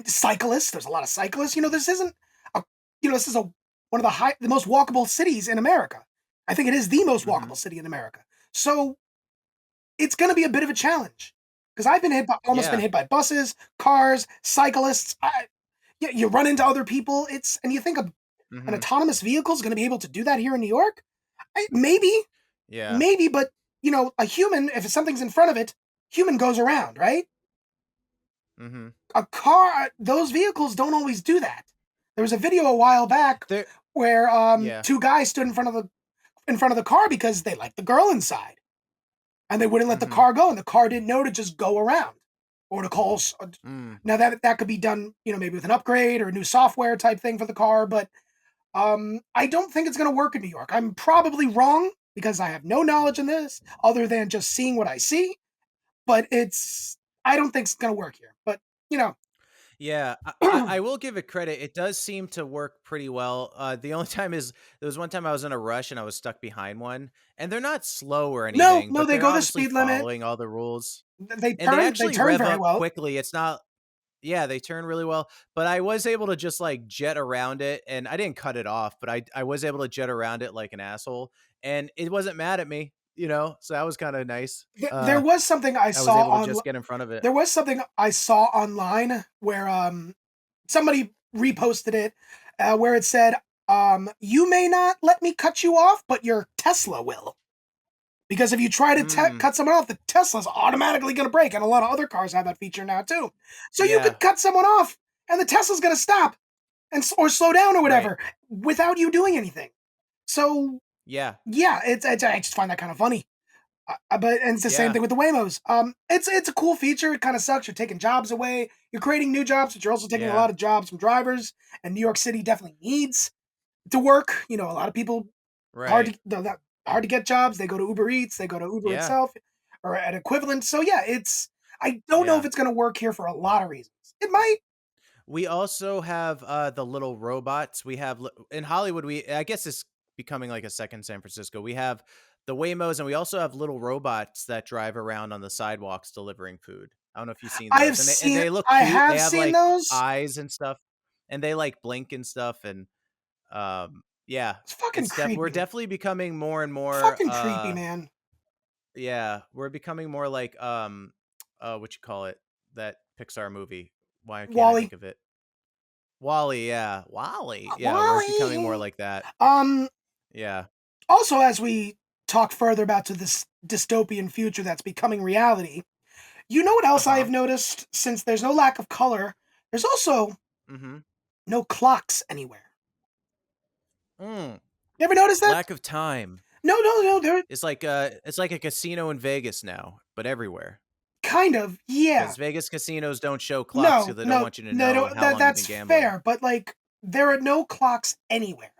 cyclists, there's a lot of cyclists. This isn't a, this is one of the most walkable cities in America. I think it is the most Mhm. walkable city in America. So, it's going to be a bit of a challenge because I've almost been Yeah. hit by buses, cars, cyclists. You run into other people. And you think an Mhm. autonomous vehicle is going to be able to do that here in New York? Maybe, Yeah. maybe, but a human, if something's in front of it, human goes around, right? Mhm. A car, those vehicles don't always do that. There was a video a while back There where yeah. two guys stood in front of the car because they liked the girl inside. And they wouldn't let the Mhm. car go, and the car didn't know to just go around or to call. Mm. Now that could be done, maybe with an upgrade or a new software type thing for the car, but I don't think it's going to work in New York. I'm probably wrong because I have no knowledge in this other than just seeing what I see, but I don't think it's going to work here. But you know, Yeah, I will give it credit. It does seem to work pretty well. The only time is there was one time I was in a rush and I was stuck behind one, and they're not slow or no, anything, no, but they they're go the obviously speed limit. following all the rules. They And they turn, they actually turn rev very up well. quickly. It's not yeah, they turn really well, but I was able to just like jet around it and I didn't cut it off, but I was able to jet around it like an asshole and it wasn't mad at me, so that was kind of nice. There was something I I was saw able to on. just get in front of it. There was something I saw online where somebody reposted it where it said, "You may not let me cut you off, but your Tesla will." Because if you try to Mm, cut someone off, the Tesla's automatically going to break, and a lot of other cars have that feature now too. So you yeah, could cut someone off, and the Tesla's going to stop or slow down or right. whatever without you doing anything. So Yeah. yeah, I just find that kind of funny. But and it's the same Yeah. thing with the Waymos. It's a cool feature. It kind of sucks. You're taking jobs away. You're creating new jobs, but you're also taking a Yeah. lot of jobs from drivers. And New York City definitely needs to work. A lot of people hard Right. to hard to get jobs. They go to Uber Eats. They go to Uber Yeah. itself, or an equivalent. So yeah, I don't know if Yeah. it's going to work here for a lot of reasons. It might. We also have the little robots. We have in Hollywood. I guess it's becoming like a second San Francisco. We have the Waymos, and we also have little robots that drive around on the sidewalks delivering food. I don't know if you've seen I have those, and seen. they look I cute. They have have seen like those. eyes and stuff, and they like blink and stuff. And yeah, It's fucking we're creepy. definitely becoming more and more. Fucking creepy, man. Yeah, we're becoming more like what you call it, that Pixar movie. Why can't I think Wally. of it? Wally, yeah. Wally. Yeah, we're becoming more Wally. like that. Um. Yeah. Also, as we talk further about to this dystopian future that's becoming reality, what else I Uh-huh. have noticed? Since there's no lack of color, there's also Mhm. no clocks anywhere. Mm. You ever notice that? Lack of time. No, no, no. There It's like a casino in Vegas now, but everywhere. kind of, yeah. Cuz Vegas casinos don't show clocks No, cuz they don't no, want you to no, know no. how long you've been That's gambling. fair, but like there are no clocks anywhere.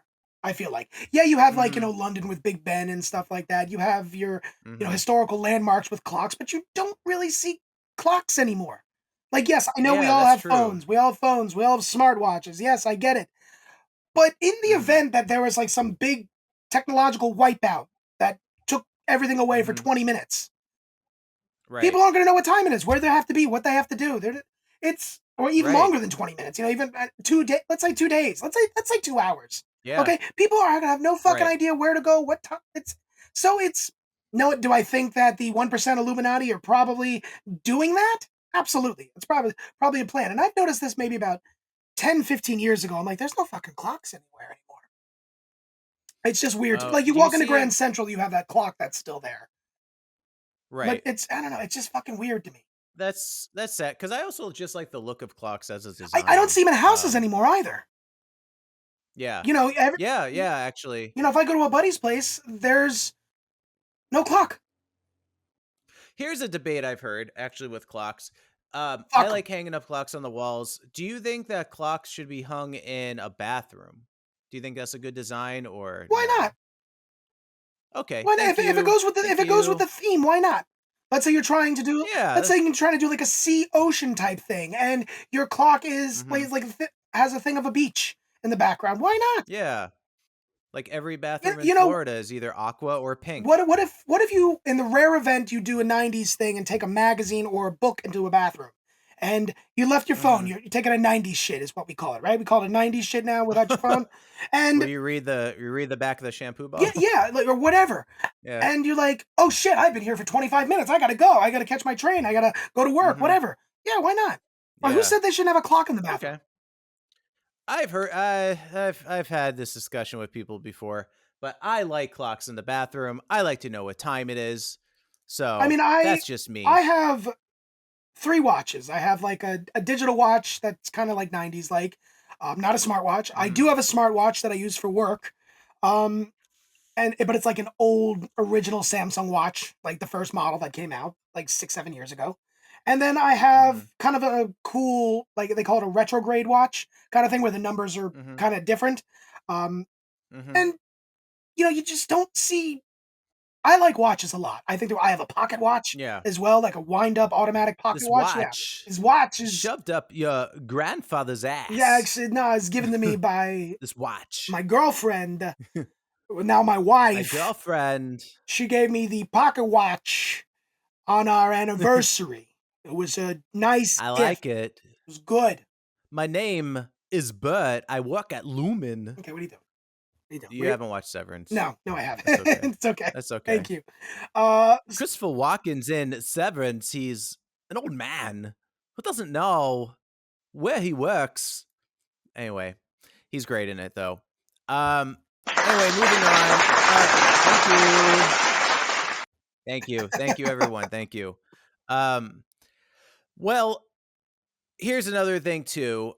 I feel like, yeah, you have like Mhm. London with Big Ben and stuff like that. You have your Mhm. historical landmarks with clocks, but you don't really see clocks anymore. Like, yes, I know we Yeah, all that's have true. phones. We all have phones. We all have smartwatches. Yes, I get it. But in the Mhm. event that there was like some big technological wipeout that took everything away for Mhm. 20 minutes, Right. people aren't going to know what time it is, where they have to be, what they have to do. It's or even Right. longer than 20 minutes. Even 2 days. Let's say 2 days. Let's say 2 hours. Yeah. Okay, people are gonna have no fucking Right. idea where to go, what time. It's no. Do I think that the 1% Illuminati are probably doing that? Absolutely. It's probably a plan. And I've noticed this maybe about 10, 15 years ago. I'm like, there's no fucking clocks anywhere anymore. It's just weird. Oh, Like you do you walk into see Grand it? Central, you have that clock that's still there. But Right. I don't know. It's just fucking weird to me. That's sad because I also just like the look of clocks as a I don't design. see them in houses anymore either. Yeah. You know, Yeah, actually. if I go to a buddy's place, there's no clock. Here's a debate I've heard actually with clocks. I Fuck 'em. like hanging up clocks on the walls. Do you think that clocks should be hung in a bathroom? Do you think that's a good design or Why no? not? Okay, Why not? thank If it you. goes with the Thank if it goes with you. the theme, why not? Let's say you're trying to do Yeah. let's say you're trying to do like a sea ocean type thing, and your clock is Mhm. has a thing of a beach in the background. Why not? Yeah. Like every You, bathroom in you know Florida is either aqua or pink. what if you, in the rare event you do a 90s thing and take a magazine or a book into a bathroom, and you left your phone, Mhm. you're taking a 90s shit is what we call it, right? We call it a 90s shit now without your phone, Where and you read the back of the shampoo yeah, bottle. yeah, like, or whatever. Yeah. And you're like, oh shit, I've been here for 25 minutes. I gotta go. I gotta catch my train. I gotta go to work, Mhm. whatever. Yeah, why not? Or who Yeah. said they shouldn't have a clock in the bathroom? Okay. I've heard I've had this discussion with people before, but I like clocks in the bathroom. I like to know what time it is. I So mean, that's just I me. have 3 watches. I have like a digital watch that's kind of like 90s, like not a smartwatch. I Mhm. do have a smartwatch that I use for work. Um, but it's like an old original Samsung watch, like the first model that came out like 6, 7 years ago. And then I have Mhm. kind of a cool, like they call it a retrograde watch kind of thing, where the numbers are Mhm. kind of different. Um, Mhm. and you just don't see. I like watches a lot. I think I have a pocket watch Yeah. as well, like a wind up automatic pocket This watch. Yeah, watch his watch is, shoved up your grandfather's yeah, ass. actually no, it's given to me by This watch. my girlfriend. Now my My wife. girlfriend. She gave me the pocket watch on our anniversary. It was a nice I gift. like it. It was good. My name is Bert. I work at Lumen. Okay, what are you doing? What are you doing? You haven't watched Severance. No, I haven't. That's okay. It's okay. That's okay. Thank you. Christopher Walken's in Severance. He's an old man who doesn't know where he works. Anyway, he's great in it though. Anyway, moving on. Thank you, everyone. Thank you. Well, here's another thing too.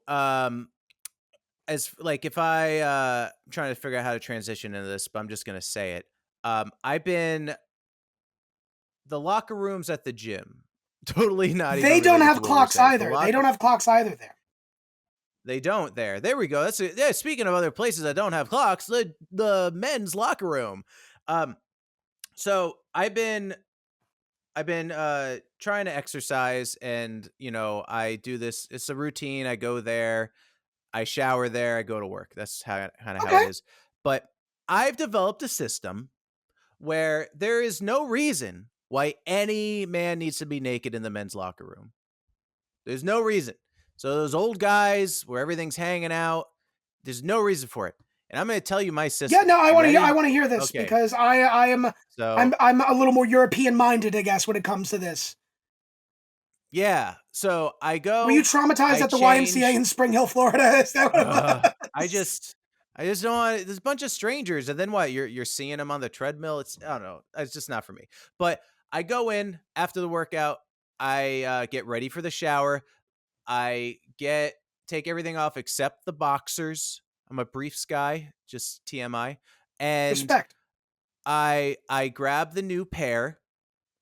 As like if I'm trying to figure out how to transition into this, but I'm just gonna say it. I've been the locker rooms at the gym. Totally not even They don't related to have what we're clocks saying. either. They don't have clocks either there. They don't there. There we go. That's it. Yeah, speaking of other places that don't have clocks, the men's locker room. So I've been trying to exercise, and I do this. It's a routine. I go there, I shower there, I go to work. That's how kind of how Okay. it is. But I've developed a system where there is no reason why any man needs to be naked in the men's locker room. There's no reason. So those old guys where everything's hanging out, there's no reason for it. And I'm going to tell you my system. Yeah, no, I You want to hear. ready? I want to hear this Okay. because I am. So I'm a little more European minded, I guess, when it comes to this. yeah. So I go. Were you traumatized I at the change. YMCA in Spring Hill, Florida? Is that what it was? I just don't want. There's a bunch of strangers, and then what? You're seeing them on the treadmill. I don't know. It's just not for me. But I go in after the workout. I get ready for the shower. I take everything off except the boxers. I'm a briefs guy, just TMI. And Respect. I grab the new pair.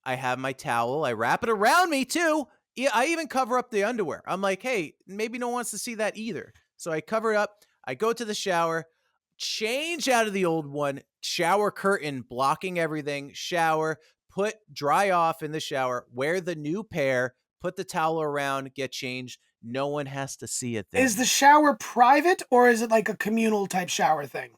I have my towel. I wrap it around me too. Yeah, I even cover up the underwear. I'm like, hey, maybe no one wants to see that either. So I cover it up. I go to the shower, change out of the old one, shower curtain blocking everything, shower, dry off in the shower, wear the new pair, put the towel around, get changed. No one has to see it then. Is the shower private or is it like a communal type shower thing?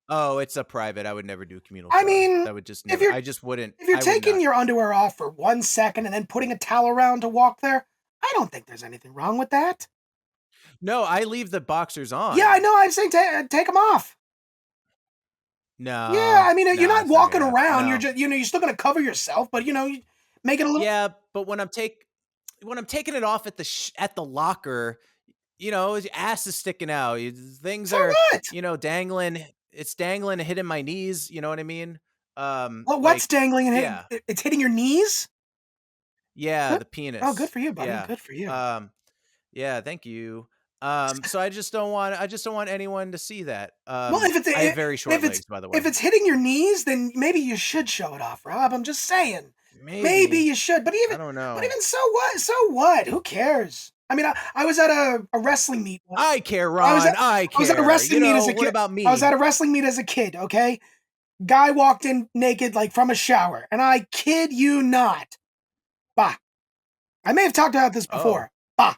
Oh, it's a private. I would never do communal I shower. mean, That would just if never. you're I just wouldn't. if you're I would taking not. your underwear off for 1 second and then putting a towel around to walk there, I don't think there's anything wrong with that. No, I leave the boxers on. Yeah, I know. I'm saying take them off. Yeah, No, I mean, you're no, not it's not gonna walking happen. around. You're No. just, you're still gonna cover yourself, but you make it a little. Yeah, but when I'm taking it off at the locker, his ass is sticking out. Things So are, what? dangling. It's dangling and hitting my knees. You know what I mean? Well, what's Like, dangling and yeah, it's hitting your knees? yeah, Good. the Oh, good penis. for you, buddy. Yeah, Good for you. yeah. Thank you. So I just don't want anyone to see that. Well, if it's I have very short if it's legs, by the if way. it's hitting your knees, then maybe you should show it off, Rob. I'm just saying. Maybe Maybe. you should, I don't but know. even so what? So what? Who cares? I mean, I was at a wrestling meet. I care, I was Ron. at I I was at a care. wrestling meet as a What kid. about I was at me? a wrestling meet as a kid. Okay, guy walked in naked, like from a shower, and I kid you not, bah. I may have talked about this Oh, before. Bah.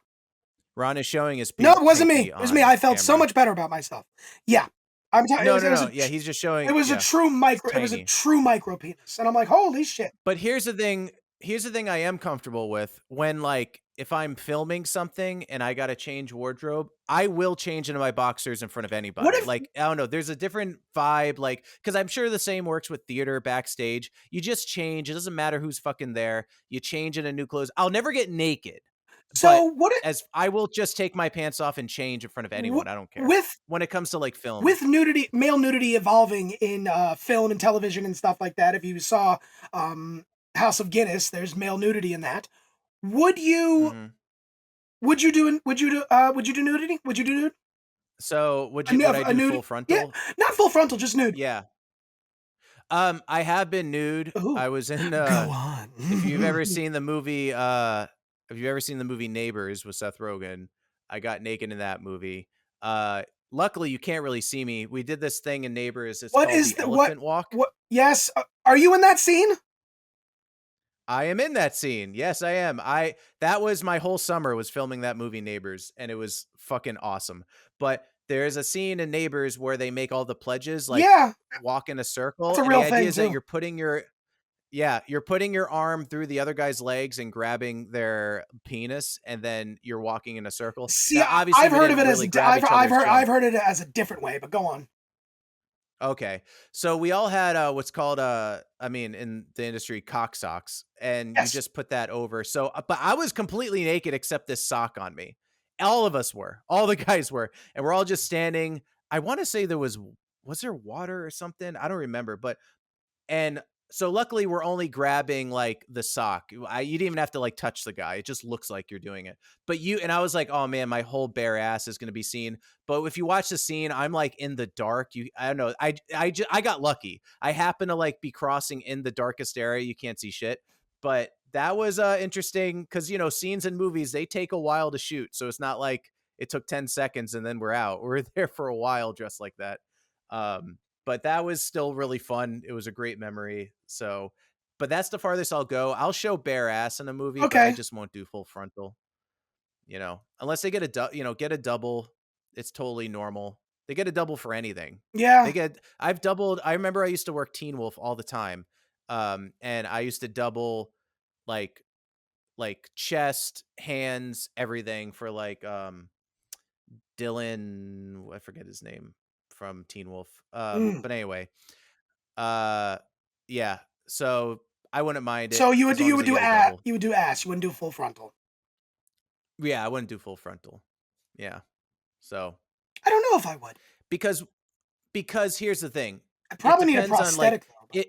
Ron is showing his No, it wasn't me. pinky It was me. on I felt so camera. much better about myself. Yeah, I'm telling. No, no, no. Yeah, he's just It showing. was a Yeah, true it's micro. It was a tiny. true micro penis, and I'm like, holy shit. But here's the thing. Here's the thing I am comfortable with when, like, if I'm filming something and I got to change wardrobe, I will change into my boxers in front of What anybody. if? Like, I don't know. There's a different vibe, like, because I'm sure the same works with theater backstage. You just change. It doesn't matter who's fucking there. You change into new clothes. I'll never get naked, So but what if as I will just take my pants off and change in front of anyone. I don't care. with When it comes to like film. with nudity, male nudity evolving in film and television and stuff like that? If you saw um, House of Guinness, there's male nudity in that. Would you? Mhm. Would you do? Would you do? Would you do nudity? Would you do nude? So would I A do nude? full Yeah, frontal? not full frontal, just nude. Yeah. I have been nude. Ooh, I was in go on. if you've ever seen the movie if you've ever seen the movie Neighbors with Seth Rogen, I got naked in that movie. Luckily you can't really see me. We did this thing in Neighbors. It's What called is the the what? elephant walk. What? Yes. Are you in that scene? I am in that scene. Yes, I am. That was my whole summer was filming that movie Neighbors, and it was fucking awesome. But there's a scene in Neighbors where they make all the pledges, like Yeah, walk in a that's circle, a and the real idea thing is that too. you're putting your arm through the other guy's legs and grabbing their penis, and then you're walking in a circle. See, Now, obviously, I've we heard of didn't it as really grab each I've other's heard junk. it as a different way, but go on. Okay. So we all had what's called I mean in the industry cock socks, and you Yes. just put that over. So but I was completely naked except this sock on me. All of us were. All the guys were. And we're all just standing. I want to say was there water or something? I don't remember, but and so luckily we're only grabbing like the sock. You didn't even have to like touch the guy. It just looks like you're doing it. But and I was like, oh man, my whole bare ass is going to be seen. But if you watch the scene, I'm like in the dark. I don't know. I got lucky. I happen to like be crossing in the darkest area. You can't see shit. But that was interesting because, scenes in movies, they take a while to shoot. So it's not like it took 10 seconds and then we're out. We're there for a while dressed like that. But that was still really fun. It was a great memory. So, but that's the farthest I'll go. I'll show bare ass in a movie, but I Okay. just won't do full frontal. Unless they get get a double, it's totally normal. They get a double for anything. Yeah. I've doubled. I remember I used to work Teen Wolf all the time. And I used to double like chest, hands, everything for like Dylan, I forget his name from Teen Wolf. Mm. But anyway, uh, yeah. So I wouldn't mind So it as long as they get a double. you would do ass. You wouldn't do full frontal. Yeah, I wouldn't do full frontal. Yeah. So I don't know if I would. because here's the thing. I It probably need a depends on like prosthetic though. it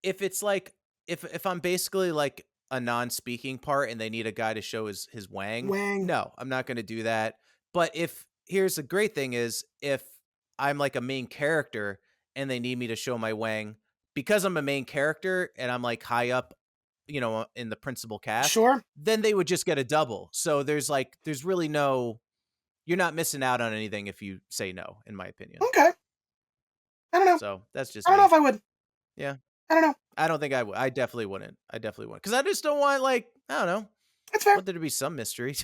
if it's like if I'm basically like a non-speaking part and they need a guy to show his wang, Wang. no, I'm not going to do that. But if here's the great thing is if I'm like a main character and they need me to show my wang because I'm a main character and I'm like high up, in the principal cast, Sure. then they would just get a double. So there's really no, you're not missing out on anything if you say no, in my opinion. Okay. I don't know. So that's just I don't know me. if I would. Yeah. I don't know. I don't think I would. I definitely wouldn't. Because I just don't want like, I don't know. That's I fair. want there to be some mystery.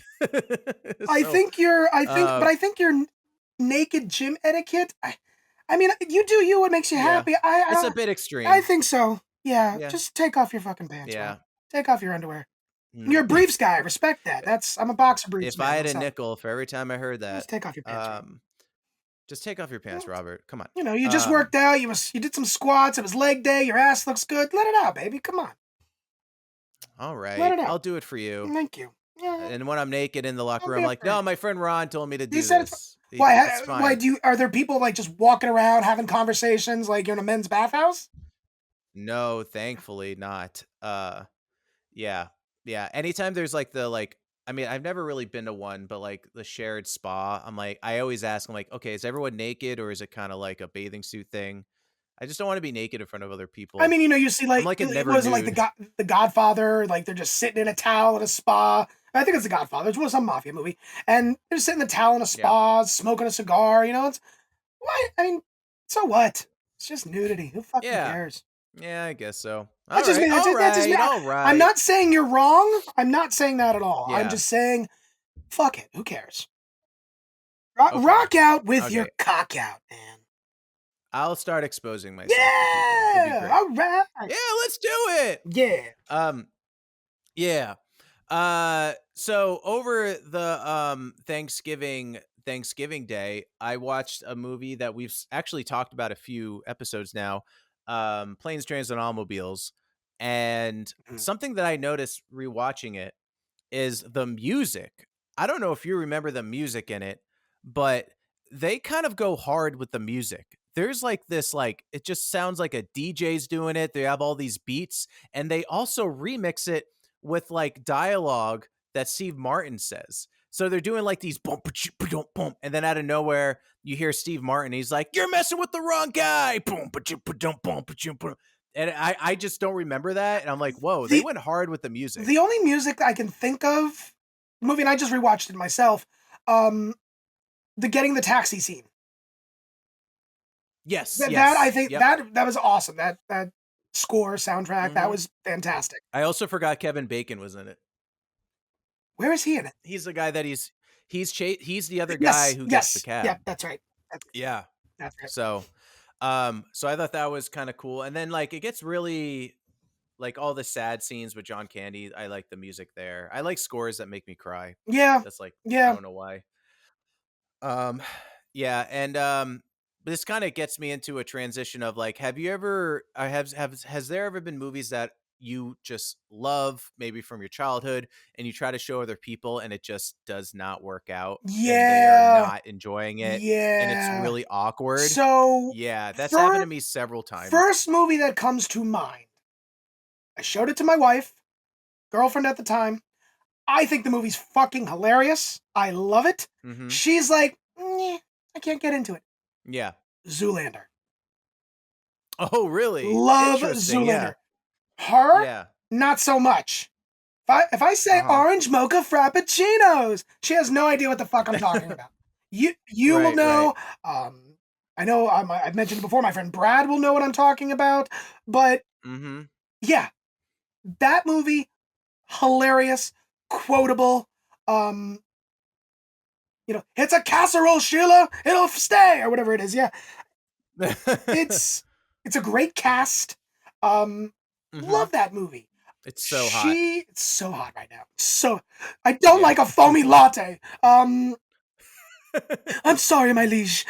I So, think I think your naked gym etiquette. I mean, you do you. What makes you yeah, happy? it's a bit extreme. I think so. Yeah. Yeah. Just take off your fucking pants. Yeah. Rob. Take off your underwear. You're a briefs guy. I respect that. I'm a boxer briefs If I man had a myself. nickel for every time I heard that, Just take off your pants. Right? just take off your pants, Robert. Come on. You know, you just worked out. You did some squats. It was leg day. Your ass looks good. Let it out, baby. Come on. All Let right, it out. I'll do it for you. Thank you. Yeah. And when I'm naked in the locker Don't room, be like, afraid. no, my friend Ron told me to He do said this. Why? It's fine. Why are there people like just walking around having conversations like you're in a men's bathhouse? No, thankfully not. Yeah. Anytime there's like I mean, I've never really been to one, but like the shared spa, I always ask, I'm like, okay, is everyone naked or is it kind of like a bathing suit thing? I just don't want to be naked in front of other people. I mean, you know, you see I'm like like a never was it like nude. the Godfather? Like they're just sitting in a towel in a spa. I think it's the Godfather. It was some mafia movie, and they're sitting in the towel in a Yeah. spa, smoking a cigar. You know, it's what I mean. So what? It's just nudity. Who fucking Yeah. cares? Yeah, I guess so. That's just me. That's just me. All I'm right. not saying you're wrong. I'm not saying that at all. I'm Yeah. just saying, fuck it. Who cares? Okay. Rock out with Okay. your cock out, man. I'll start exposing myself to people. It'd be Yeah. great. All right. Yeah, let's do it. Yeah. Yeah. So over the Thanksgiving Day, I watched a movie that we've actually talked about a few episodes now, Planes, Trains, and Automobiles. And something that I noticed rewatching it is the music. I don't know if you remember the music in it, but they kind of go hard with the music. There's like this, like, it just sounds like a DJ's doing it. They have all these beats, and they also remix it with like dialogue that Steve Martin says. So they're doing like these bump, boom, and then out of nowhere, you hear Steve Martin. He's like, "You're messing with the wrong guy." Boom, boom. And I just don't remember that. And I'm like, whoa, they went hard with the music. The only music I can think of, movie, and I just rewatched it myself, the Getting the Taxi scene. Yes, That I think that was awesome. That score, soundtrack, that was fantastic. I also forgot Kevin Bacon was in it. Where is he in it? He's the guy that he's the other guy who gets the cab. Yeah, that's right. Yeah. That's right. So I thought that was kind of cool. And then like it gets really like all the sad scenes with John Candy. I like the music there. I like scores that make me cry. Yeah. That's like, yeah. I don't know why. Yeah, and this kind of gets me into a transition of like, has there ever been movies that you just love, maybe from your childhood, and you try to show other people and it just does not work out, and they are not enjoying it, and it's really awkward? So yeah, that's happened to me several times. First movie that comes to mind, I showed it to my wife, girlfriend at the time. I think the movie's fucking hilarious. I love it. She's like, I can't get into it. Yeah. Zoolander. Oh, really? Love Zoolander. Her, not so much. If I say orange mocha frappuccinos, she has no idea what the fuck I'm talking about. You will know. Right. I know I've mentioned it before. My friend Brad will know what I'm talking about. But yeah, that movie, hilarious, quotable. It's a casserole, Sheila. It'll stay, or whatever it is. Yeah, it's a great cast. Love that movie. It's so hot. It's so hot right now. So I don't like a foamy latte. I'm sorry, my liege.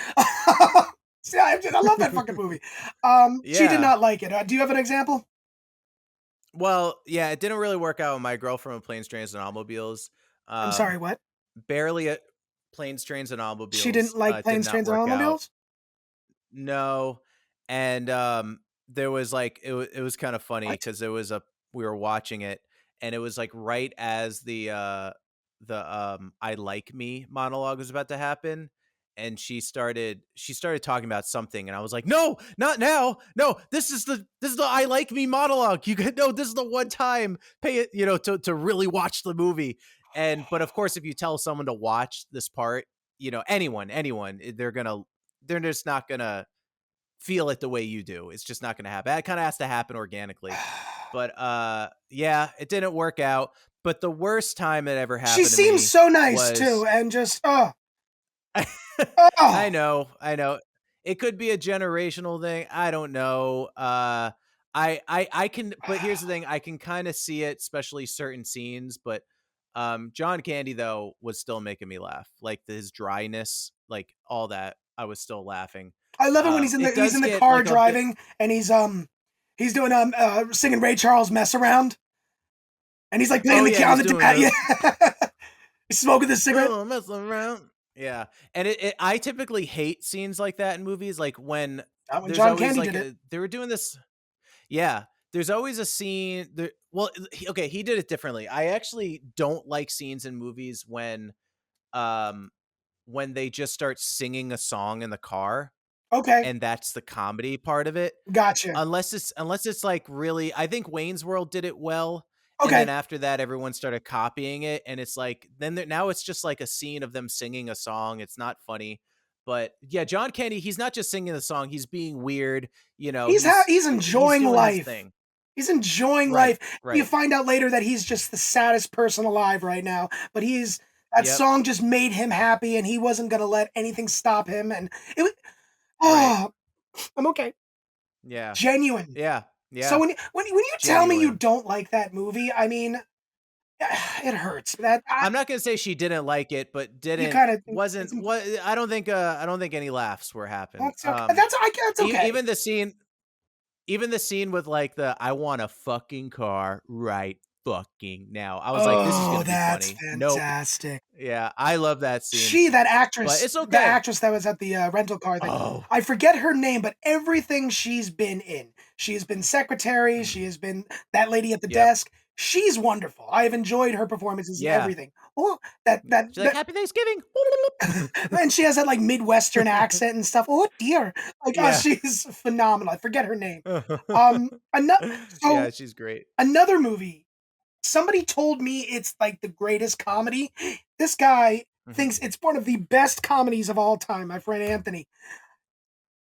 See, I love that fucking movie. She did not like it. Do you have an example? Well, yeah, it didn't really work out with my girlfriend with Planes, Trains, and Automobiles. I'm sorry, what? Barely Planes, Trains, and Automobiles. She didn't like Planes, Trains, and Automobiles? No. And there was like, it was kind of funny because we were watching it, and it was like right as the I like me monologue was about to happen. And she started talking about something, and I was like, "No, not now! No, this is the I like me monologue. You know, this is the one time pay it, to really watch the movie." But of course, if you tell someone to watch this part, anyone, they're just not gonna feel it the way you do. It's just not gonna happen. That kind of has to happen organically. But yeah, it didn't work out. But the worst time it ever happened. She seems so nice too, and just I know. It could be a generational thing. I don't know. I I can, but here's the thing, I can kind of see it, especially certain scenes, but John Candy though was still making me laugh. Like his dryness, like all that, I was still laughing. I love it when It he's does in the get car like a bit. driving and he's doing singing Ray Charles Mess Around and he's like playing Oh the key yeah, on he's the doing yeah. the He's smoking the cigarette. oh mess around. Yeah, and I typically hate scenes like that in movies. Like when Not when there's John always Candy like did it. they were doing this. Yeah, there's always a scene there. Well, okay, he did it differently. I actually don't like scenes in movies um when they just start singing a song in the car Okay, and that's the comedy part of it. gotcha. Unless it's like really, I think Wayne's World did it well. And Okay, then after that, everyone started copying it, and it's like now it's just like a scene of them singing a song. It's not funny, but yeah, John Candy, he's not just singing the song; he's being weird. You know, he's he's enjoying doing his life. thing. He's enjoying Right, life. You right. find out later that he's just the saddest person alive right now. But that Yep. song just made him happy, and he wasn't gonna let anything stop him. And it was Right. oh, I'm okay. Yeah. Genuine. Yeah. So Yeah. when you tell me you Genuine. don't like that movie, I mean, it hurts. I'm not gonna say she didn't like it, but You didn't kind of wasn't what I don't think any laughs were happened. that's okay. That's okay. Even the scene with like the I want a fucking car right fucking now. I was like, this is Oh, gonna be that's funny. Nope. fantastic. Yeah, I love that scene, That but actress, it's okay. that was at the rental car thing. Oh, I forget her name, but everything she's been in, she has been secretary. mm, She has been that lady at the yep, desk. She's wonderful. I have enjoyed her performances and yeah. everything. Oh, that that She's like, that, Happy Thanksgiving. and she has that like Midwestern accent and stuff. Oh dear, like Yeah. she's phenomenal. I forget her name. Another Yeah, so she's great. another movie. Somebody told me it's like the greatest comedy. This guy Mhm. thinks it's one of the best comedies of all time, my friend Anthony.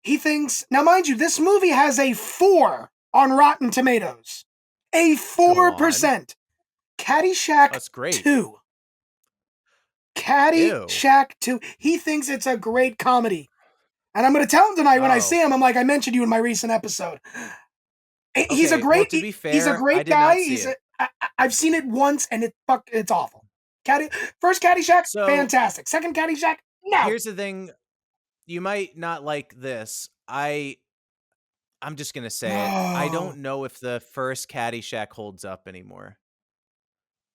He thinks, now mind you, this movie has a 4 on Rotten Tomatoes. A Go on. 4%. Caddyshack That's great. 2. Ew. Caddyshack 2. He thinks it's a great comedy. And I'm going to tell him tonight when I see Oh. him, I'm like, I mentioned you in my recent episode. Okay. Well, to be He's a fair, I great did guy. not see it. I've seen it once and it's awful. First Caddyshack, So fantastic. Second Caddyshack, no. here's the thing. You might not like this. I'm just gonna say it. I No. don't know if the first Caddyshack holds up anymore.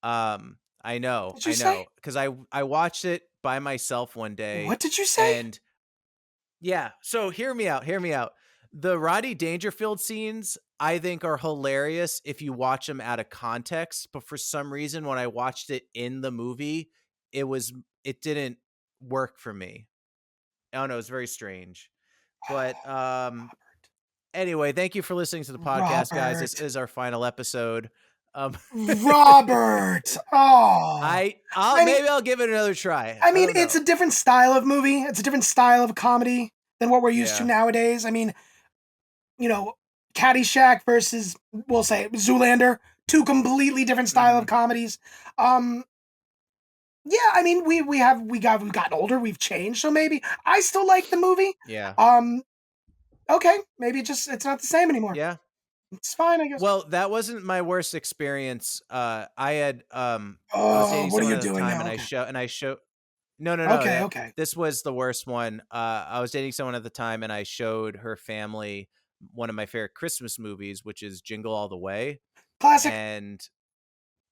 What did you I say? know, because I watched it by myself one day, What did you say? and yeah. So hear me out. Hear me out. The Rodney Dangerfield scenes I think are hilarious if you watch them out of context. But for some reason, when I watched it in the movie, it didn't work for me. I don't know. It's very strange. But anyway, thank you for listening to the podcast, guys. This Robert. is our final episode. Robert. Oh. I mean, Maybe I'll give it another try. I I mean, don't it's know. a different style of movie. It's a different style of comedy than what we're used to Yeah. nowadays. I mean, you know, Caddyshack versus, we'll say, Zoolander, 2 completely different style Hmm. of comedies. Um, yeah, I mean, we've gotten older, we've changed, so maybe I still like the movie. Yeah. Okay, maybe it's not the same anymore. Yeah. It's fine, I guess. Well, that wasn't my worst experience. I was Oh, dating what are someone you at the doing time, now? and Okay. I show. No, no, no. Okay, okay. This was the worst one. I was dating someone at the time, and I showed her family one of my favorite Christmas movies, which is Jingle All the Way. Classic. And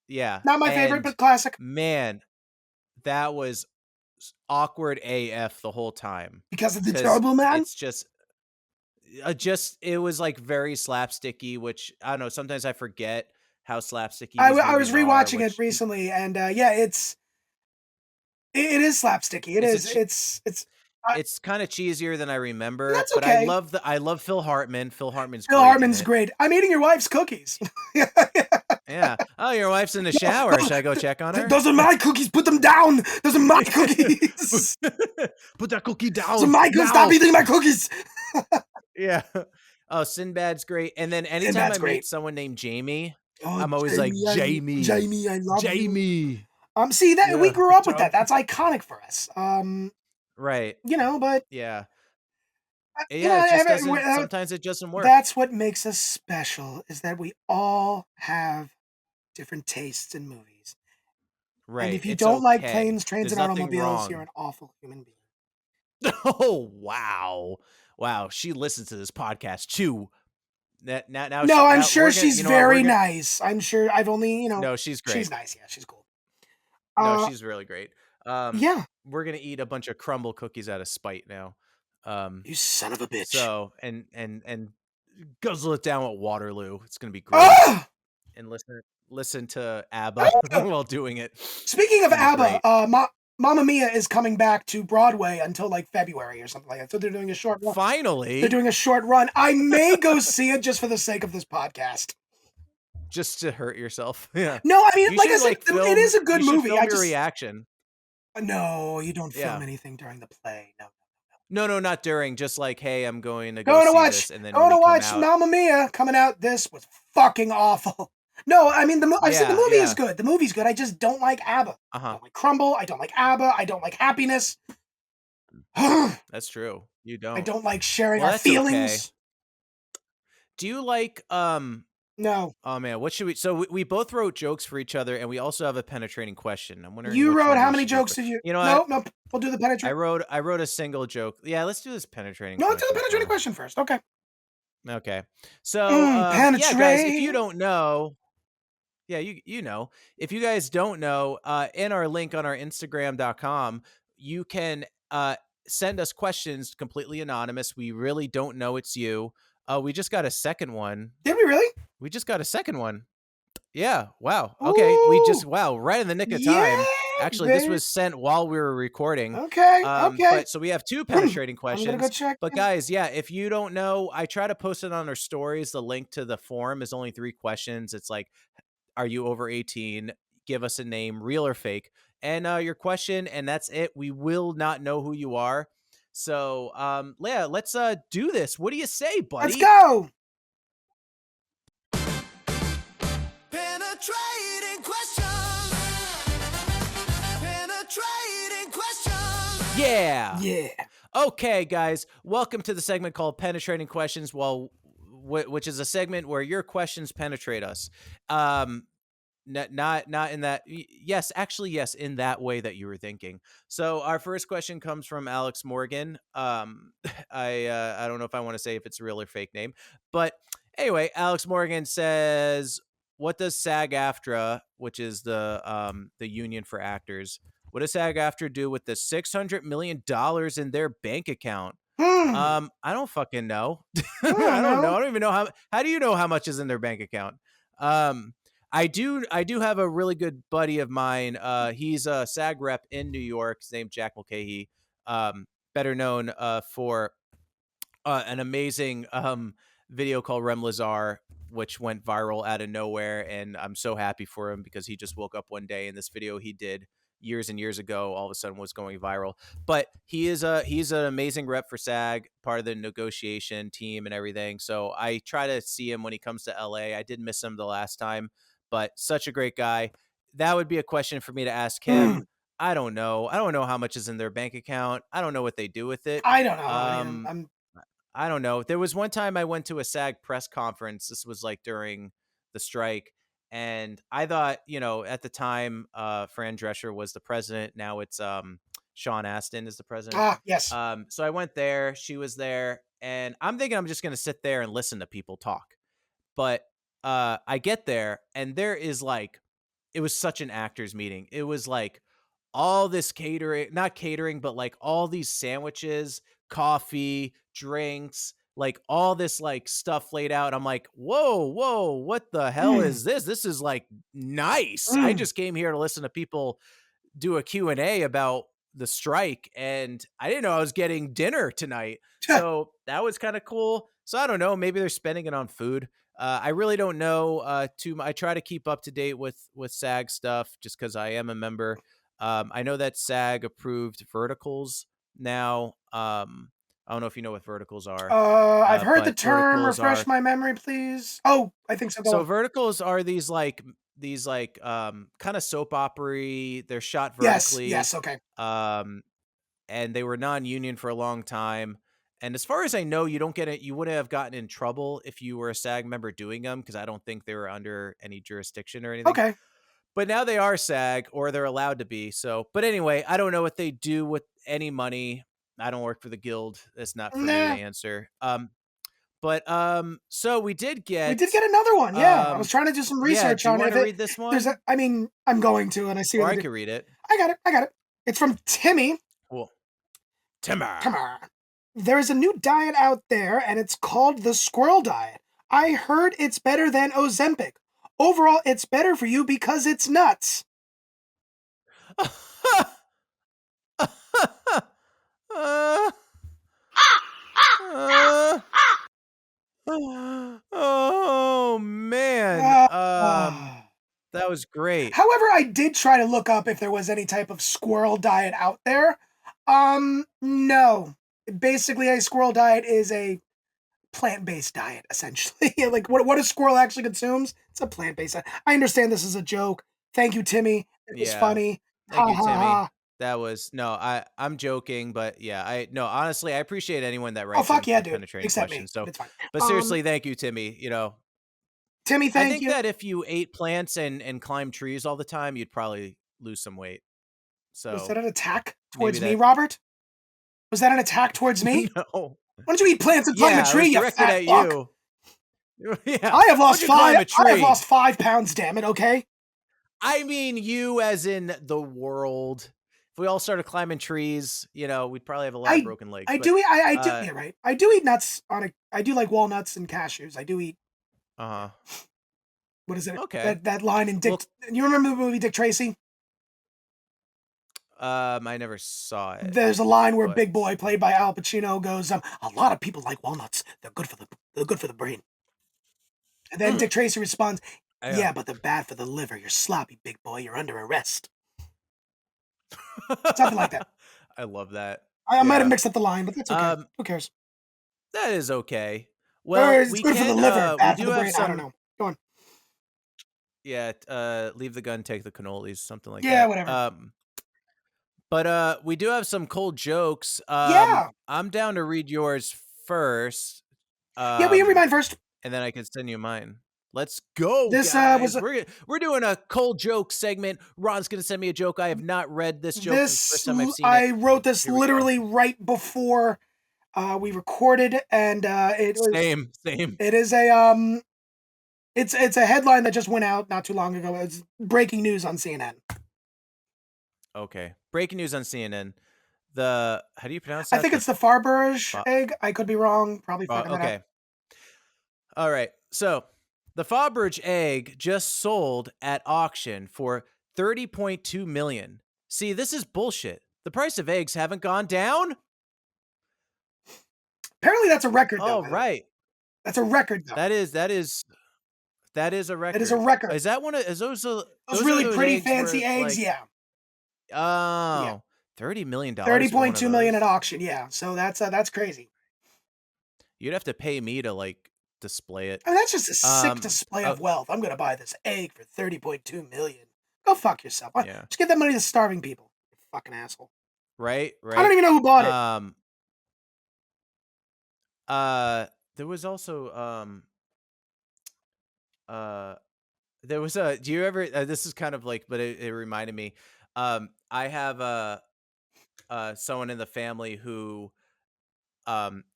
yeah, Not my favorite, and but classic. man, that was awkward AF the whole time Because of the because Turbo Man? it's just it was like very slapsticky, which I don't know. Sometimes I forget how slapsticky these I was movies are. rewatching it Which recently, and yeah, it is slapsticky. It it's a is. It's. it's kind of cheesier than I remember, That's but okay. I love Phil Hartman. Phil Hartman's Phil great in Hartman's it. great. I'm eating your wife's cookies. Yeah. Oh, your wife's in the shower. Should I go check on her? Those are my cookies. Put them down. Those are my cookies. Put that cookie down. Those are my cookies. Stop eating my cookies. Yeah. Oh, Sinbad's great. And then anytime Sinbad's I great. meet someone named Jamie, Oh, I'm always like, Jamie. Jamie, I love you. Jamie. See that we Yeah, grew up with that. That's iconic for us. Right. But Yeah. Yeah, it just doesn't. Sometimes it doesn't work. That's what makes us special, is that we all have different tastes in movies. And Right. if you It's don't like okay. planes, trains, There's and nothing automobiles, you're wrong. an awful human being. Oh wow, wow. She listens to this podcast too. No, I'm Now sure we're gonna. she's You know what? We're very gonna. nice. I'm sure I've only, No, she's she's great. nice. Yeah, she's cool. No, Uh, she's really great. yeah. We're gonna eat a bunch of crumble cookies out of spite now. You son of a bitch. So and guzzle it down at Waterloo. It's gonna be great. Ah! And listen to ABBA while doing it. Speaking of It's gonna be ABBA, great. Mamma Mia is coming back to Broadway until like February or something like that. So they're doing a short run. Finally, They're doing a short run. I may go see it just for the sake of this podcast. just to hurt yourself. Yeah. No, I mean, You like I should said, like film. it is a good You should movie. film I your just reaction. no, you don't film Yeah. anything during the play. No. No, not during. Just like, hey, I'm going to Going to see watch, this, and then going when to you come watch out, Mamma Mia coming out. This was fucking awful. No, I mean I said the movie is good. The movie's good. I just don't like ABBA. I don't like Crumble. I don't like ABBA. I don't like Happiness. That's true. You don't. I don't like sharing Well, our that's feelings. okay. Do you like No. Oh man, what should we? So we both wrote jokes for each other, and we also have a penetrating question. I'm wondering. You which wrote one how we many should do jokes for- did you? You know, No. We'll do the penetrating. I wrote a single joke. Yeah, let's do this penetrating. No, let's do the penetrating first. question first. Okay. Okay. So yeah, guys, if you don't know, yeah, you know, if you guys don't know, in our link on our Instagram.com, you can send us questions completely anonymous. We really don't know it's you. We just got a second one. Did we really? We just got a second one. Yeah. Wow. Okay. We just right in the nick of time. Yeah, Actually, this was sent while we were recording. Okay. But so we have two penetrating questions. I'm gonna go check. But guys, yeah, if you don't know, I try to post it on our stories. The link to the forum is only 3 questions. It's like, are you over 18? Give us a name, real or fake, and your question, and that's it. We will not know who you are. So, yeah, let's do this. What do you say, buddy? Let's go. Penetrating questions. Penetrating questions. Yeah. Yeah. Okay, guys, welcome to the segment called Penetrating Questions, which is a segment where your questions penetrate us. Not in that. Yes, actually, yes, in that way that you were thinking. So our first question comes from Alex Morgan. I don't know if I want to say if it's a real or fake name, but anyway, Alex Morgan says, "What does SAG-AFTRA, which is the union for actors, what does SAG-AFTRA do with the $600 million in their bank account?" I don't fucking know. I don't know. I don't even know how do you know how much is in their bank account? I do have a really good buddy of mine. He's a SAG rep in New York. His name's Jack Mulcahy, better known for an amazing video called Rem Lazar, which went viral out of nowhere. And I'm so happy for him because he just woke up one day and this video he did years and years ago all of a sudden was going viral. But he's an amazing rep for SAG, part of the negotiation team and everything. So I try to see him when he comes to LA. I did miss him the last time, but such a great guy. That would be a question for me to ask him. I don't know. I don't know how much is in their bank account. I don't know what they do with it. I don't know. I don't know. There was one time I went to a SAG press conference. This was like during the strike. And I thought, at the time, Fran Drescher was the president. Now it's Sean Astin is the president. Yes. So I went there. She was there. And I'm thinking I'm just going to sit there and listen to people talk. But I get there and there is it was such an actors meeting. It was like all this catering, not catering, but like all these sandwiches, coffee, drinks, like all this stuff laid out. I'm like, whoa, what the hell is this? This is nice. I just came here to listen to people do a Q&A about the strike and I didn't know I was getting dinner tonight. So that was kind of cool. So I don't know, maybe they're spending it on food. I really don't know. I try to keep up to date with SAG stuff just because I am a member. I know that SAG approved verticals now. I don't know if you know what verticals are. I've heard the term. Refresh my memory, please. Oh, I think so. So verticals are these kind of soap opera. They're shot vertically. Yes. Okay. And they were non-union for a long time. And as far as I know, you don't get it. You wouldn't have gotten in trouble if you were a SAG member doing them, because I don't think they were under any jurisdiction or anything. Okay. But now they are SAG, or they're allowed to be. So, but anyway, I don't know what they do with any money. I don't work for the guild. That's not for me to Nah. answer. So we did get another one. Yeah, I was trying to do some yeah. research Do you on want it. to read this one? I mean, I'm going to, and I see. Or what I they do. could read it. I got it. It's from Timmy. Cool. Timmer. There is a new diet out there, and it's called the squirrel diet. I heard it's better than Ozempic. Overall, it's better for you because it's nuts. Oh man. That was great. However, I did try to look up if there was any type of squirrel diet out there. No. Basically, a squirrel diet is a plant-based diet, essentially. Like what a squirrel actually consumes, it's a plant-based diet. I understand this is a joke. Thank you, Timmy. It was funny. Thank you, Timmy. That was I'm joking, but yeah, honestly, I appreciate anyone that writes penetrating Except questions. me. So, It's fine. but seriously, thank you, Timmy. Timmy, I think that if you ate plants and climbed trees all the time, you'd probably lose some weight. So was that an attack towards me, Robert? Was that an attack towards me? No. Why don't you eat plants and climb a tree, you fat at fuck? you. Yeah. I have lost 5 pounds, damn it, okay? I mean you as in the world. If we all started climbing trees, we'd probably have a lot of broken legs. I do eat nuts I do like walnuts and cashews. I do eat. What is it? Okay. That line in Dick. You remember the movie Dick Tracy? I never saw it. There's a line where Big Boy, played by Al Pacino, goes, "A lot of people like walnuts. They're good for the brain." And then Dick Tracy responds, "Yeah, but they're bad for the liver. You're sloppy, Big Boy. You're under arrest." Something like that. I love that. I might have mixed up the line, but that's okay. Who cares? That is okay. Well, it's good for the liver, bad for the brain. I don't know. Go on. Yeah, leave the gun, take the cannolis, something like that. Yeah, whatever. But we do have some cold jokes. Yeah. I'm down to read yours first. Will you read mine first? And then I can send you mine. Let's go, this guys. We're doing a cold joke segment. Ron's going to send me a joke. I have not read this joke. This is the first time I've seen it. I wrote this literally right before we recorded, and it was... Same. It is a... It's a headline that just went out not too long ago. It's breaking news on CNN. Okay. Breaking news on CNN. How do you pronounce that? I think it's the Farberge egg. I could be wrong. Probably fucking that up. All right. So, the Farberge egg just sold at auction for $30.2 million. See, this is bullshit. The price of eggs haven't gone down. Apparently that's a record, though. Oh, right. That's a record, though. That is a record. It is a record. Is that one of those really pretty fancy eggs? Like, yeah. Oh, yeah. $30 million. $30.2 million at auction. Yeah. So that's crazy. You'd have to pay me to display it. I mean, that's just a sick display of wealth. I'm gonna buy this egg for $30.2 million. Go fuck yourself. Yeah. Just give that money to starving people. You fucking asshole. Right. I don't even know who bought it. There was also there was a. Do you ever? This is kind of but it reminded me. I have someone in the family who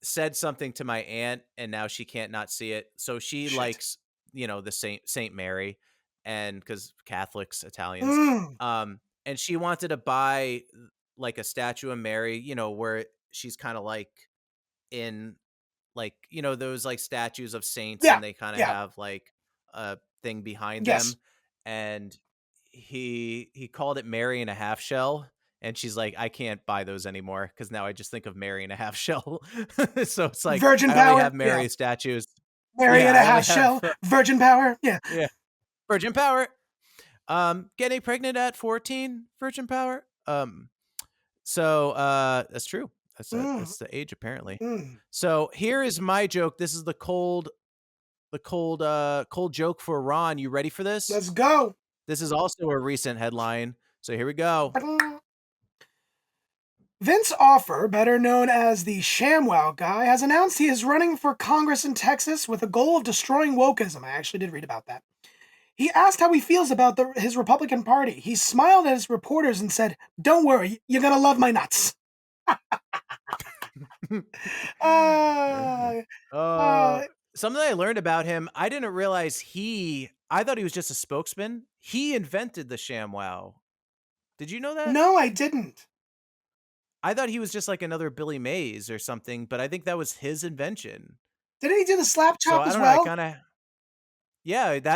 said something to my aunt, and now she can't not see it. So she likes the Saint Mary, and because Catholics, Italians, and she wanted to buy a statue of Mary, where she's kind of in those statues of saints, and they kind of have a thing behind them, and he called it Mary in a half shell. And she's like, I can't buy those anymore because now I just think of Mary in a half shell. So it's Virgin I power. only have Mary statues. Mary in a half shell. Virgin power. Yeah. Virgin power. Getting pregnant at 14. Virgin power. So that's true. That's the age apparently. So here is my joke. This is the cold joke for Ron. You ready for this? Let's go. This is also a recent headline. So here we go. Vince Offer, better known as the ShamWow guy, has announced he is running for Congress in Texas with a goal of destroying wokeism. I actually did read about that. He asked how he feels about his Republican Party. He smiled at his reporters and said, "Don't worry, you're gonna love my nuts." Uh, uh, Something I learned about him, I didn't realize I thought he was just a spokesman. He invented the ShamWow. Did you know that? no, I didn't. I thought he was just like another Billy Mays or something, but I think that was his invention. Didn't he do the slap So chop I as don't know, I well? kind of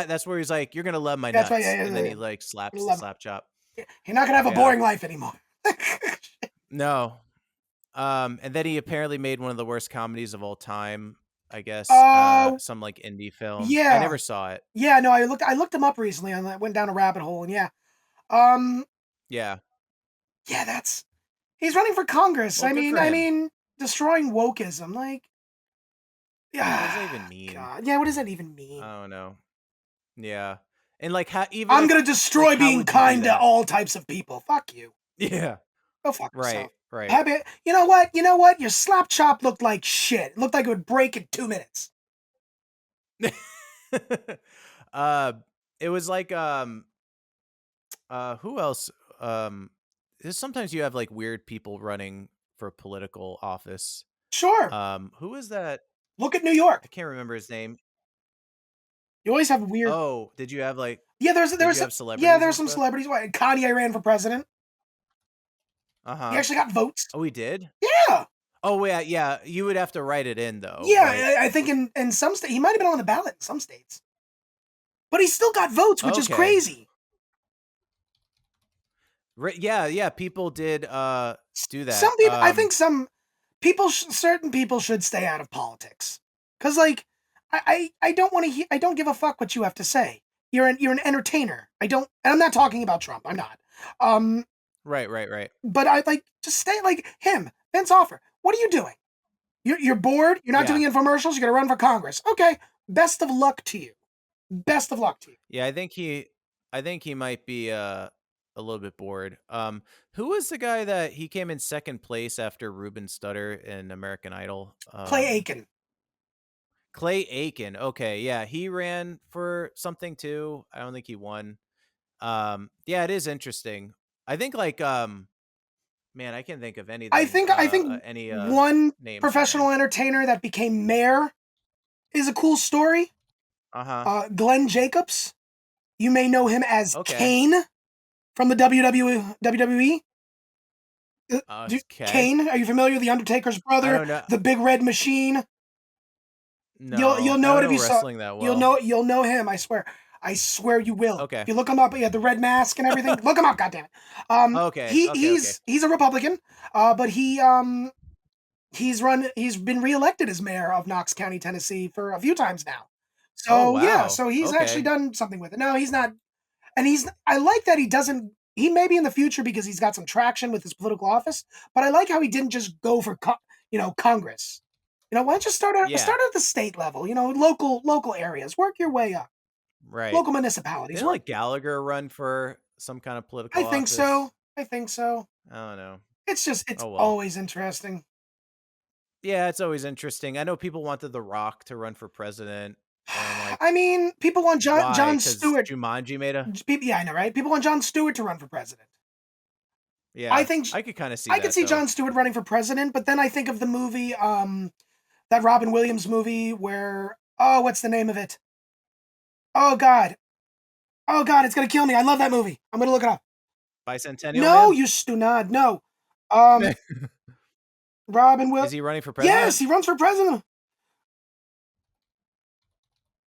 that's where he's like, "You're gonna love my That's nuts," right. and then he Yeah. like slaps the Love slap chop. it. You're not gonna have a Yeah. boring life anymore. No. And then he apparently made one of the worst comedies of all time, I guess. Some like indie film. Yeah. I never saw it. Yeah, no, I looked him up recently and I went down a rabbit hole, and yeah. Um, Yeah. yeah, he's running for Congress. Well, good for him. I mean, destroying wokeism, like, yeah. What does that even mean? God, yeah, what does that even mean? I don't know. Yeah. And like even I'm gonna destroy how being would you do kind to that? all types of people. Fuck you. Yeah. Go fuck yourself. Right. You know what? Your slap chop looked like shit. It looked like it would break in 2 minutes. It was like who else? Sometimes you have like weird people running for political office. Sure. Who is that? Look at New York. I can't remember his name. You always have weird. Oh, did you have like? Yeah, there's have celebrities? Yeah, there's and some stuff? celebrities. What, Kanye ran for president. Uh-huh. He actually got votes. Oh, he did? Yeah. Oh, yeah. You would have to write it in though. Yeah, right? I think in some states he might have been on the ballot in some states, but he still got votes, which is Okay. crazy. Yeah. People did do that. Some people, I think some people, certain people should stay out of politics, because like I don't want to. I don't give a fuck what you have to say. You're an entertainer. And I'm not talking about Trump. I'm not. Right. But I like just stay like him, Vince Offer. What are you doing? You're bored. You're not doing infomercials. You're gonna run for Congress. Okay. Best of luck to you. Best of luck to you. Yeah, I think he might be a little bit bored. Who was the guy that he came in second place after Ruben Studdard in American Idol? Clay Aiken. Clay Aiken. Okay, yeah, he ran for something too. I don't think he won. Yeah, it is interesting. I think like man, I can't think of anything. I think any one names professional entertainer that became mayor is a cool story. Glenn Jacobs. You may know him as Kane from the WWE. Kane, are you familiar with the Undertaker's brother? I don't know. The Big Red Machine. No, you'll know it if you saw. That well. You'll know him. I swear you will. Okay. If you look him up, he had the red mask and everything. Look him up, goddammit. He's a Republican, but he's been reelected as mayor of Knox County, Tennessee for a few times now. So yeah, so he's actually done something with it. No, he's not, and I like that he doesn't. He may be in the future because he's got some traction with his political office, but I like how he didn't just go for Congress. Why don't you start at the state level? Local areas. Work your way up. Right. Local municipalities. Didn't like Gallagher run for some kind of political office? I think so. I don't know. It's always interesting. Yeah, it's always interesting. I know people wanted The Rock to run for president. And I mean, people want John Stewart. Jumanji made a. Yeah, I know, right? People want John Stewart to run for president. Yeah, I think I could kind of see. I could see John Stewart running for president, but then I think of the movie, that Robin Williams movie where what's the name of it? Oh God, it's gonna kill me. I love that movie. I'm gonna look it up. Bicentennial. No, Man? you stunad. No. Robin Williams. Is he running for president? Yes, he runs for president.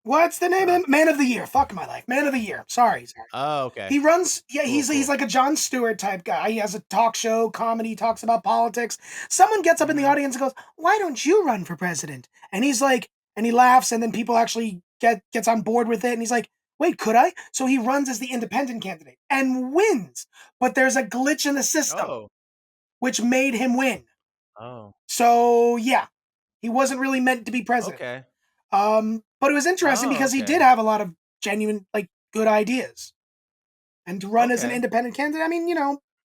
What's the name of him? Man of the Year. Fuck my life. Man of the Year. Sorry. Oh, okay. He runs. Yeah, he's like a Jon Stewart type guy. He has a talk show, comedy, talks about politics. Someone gets up in the audience and goes, "Why don't you run for president?" And he's like, and he laughs, and then people actually gets on board with it, and he's like, "Wait, could I?" So he runs as the independent candidate and wins. But there's a glitch in the system, which made him win. Oh. So yeah, he wasn't really meant to be president. Okay. But it was interesting because he did have a lot of genuine, good ideas. And to run as an independent candidate, I mean,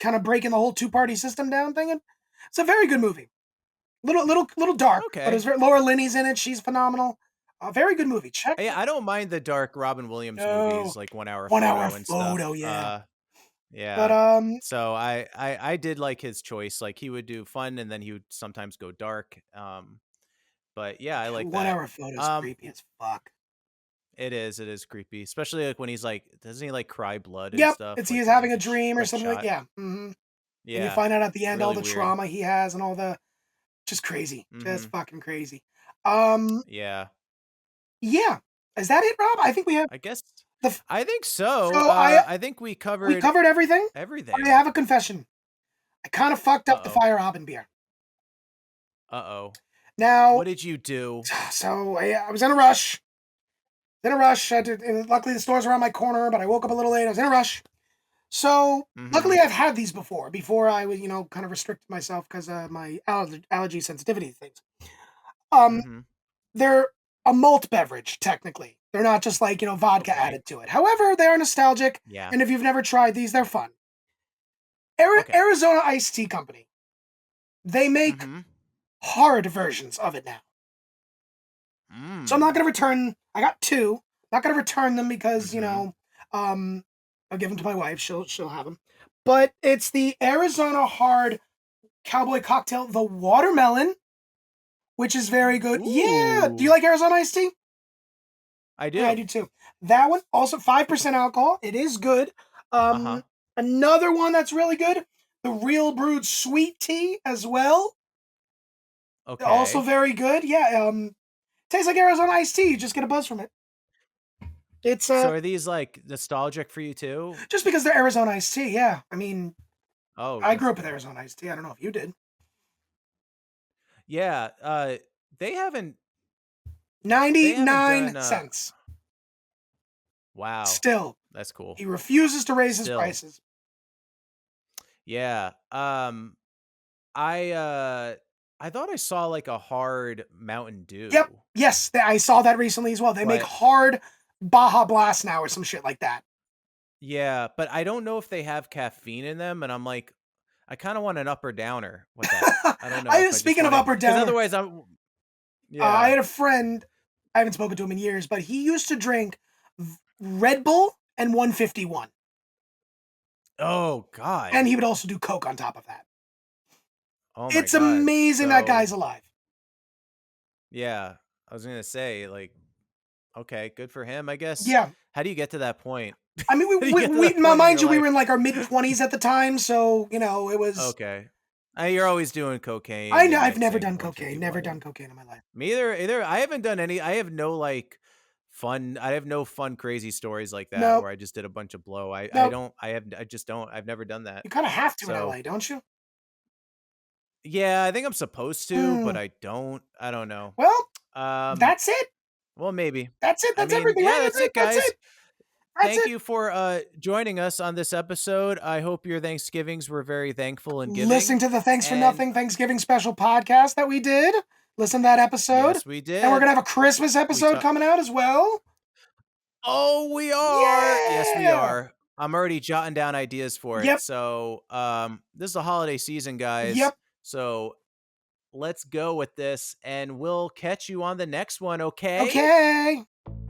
kind of breaking the whole two-party system down thing. It's a very good movie. Little dark, but Okay. it's very. Laura Linney's in it. She's phenomenal. A very good movie. Check. Yeah, I don't mind the dark Robin Williams No. movies, like 1 Hour 1 Photo Hour and Photo, stuff. yeah. Yeah. But So I did like his choice. Like he would do fun and then he would sometimes go dark. But yeah, I like 1 that. Hour Photo's creepy as fuck. It is creepy, especially like when he's like, doesn't he like cry blood and Yep, stuff? it's Like, he's there's, having like, a dream or quick something like shot. yeah. Mm-hmm. Yeah. And you find out at the end all really the weird. trauma he has and all the just crazy. Just Mhm. fucking crazy. Yeah. Yeah. Is that it, Rob? I think we have I guess the I think so. So I think we we covered covered everything. everything. I have a confession. I kind of fucked up the Uh-oh. Fire Robin beer. Uh-oh. Now, What did you do? so I was in a rush. Luckily, the stores were on my corner, but I woke up a little late. I was in a rush. So, luckily, I've had these before I was, kind of restricted myself because of my allergy sensitivity things. They're a malt beverage, technically. They're not just like, vodka Okay. added to it. However, they're nostalgic. Yeah. And if you've never tried these, they're fun. Okay. Arizona Iced Tea Company. They make hard versions of it now. So I'm not going to return. I got 2. Not going to return them because, I'll give them to my wife. She'll have them. But it's the Arizona Hard Cowboy Cocktail, the watermelon, which is very good. Ooh. Yeah. Do you like Arizona iced tea? I do. Yeah, I do too. That one, also 5% alcohol. It is good. Another one that's really good, the Real Brewed Sweet Tea as well. Okay. Also very good. Yeah. Tastes like Arizona iced tea. You just get a buzz from it. It's So are these like nostalgic for you too? just because they're Arizona iced tea. Yeah. I mean, Oh, I good grew up for with you. Arizona iced tea. I don't know if you did. Yeah. They haven't 99 done, cents. Wow. Still, That's cool. he refuses to raise his Still. prices. Yeah. I thought I saw like a hard Mountain Dew. Yep. Yes, I saw that recently as well. They make But- hard Baja Blast now or some shit like that. Yeah, but I don't know if they have caffeine in them, and I'm like, I kind of want an upper downer with that. I don't know. Speaking of upper downer, otherwise I'm. Yeah. I had a friend. I haven't spoken to him in years, but he used to drink Red Bull and 151, Oh God. and he would also do Coke on top of that. Oh my It's God. amazing that So, guy's alive. Yeah, I was gonna say like, okay, good for him, I guess. Yeah. How do you get to that point? I mean, How do you get to that point in mind you, your we were life? in like our mid-20s at the time, so it was. Okay. You're always doing cocaine. I know. and I've never mixing done cocaine. 151. Never done cocaine in my life. Me either. I haven't done any. I have no like fun. I have no fun, crazy stories like that Nope. where I just did a bunch of blow. I Nope. don't. I just don't. I've never done that. You kind of have to in So- LA, don't you? Yeah, I think I'm supposed to, but I don't. I don't know. Well, That's that's it. well, maybe. That's it. That's I mean, everything. yeah, that's it, guys. That's it. That's Thank it. you for joining us on this episode. I hope your Thanksgivings were very thankful and giving. Listen to the Thanks for and- Nothing Thanksgiving special podcast that we did. Listen to that episode. Yes, we did. And we're going to have a Christmas episode ta- coming out as well. Oh, we are. Yes, we Yeah. are. I'm already jotting down ideas for it. Yep. So, this is the holiday season, guys. Yep. So, let's go with this, and we'll catch you on the next one. Okay. Okay.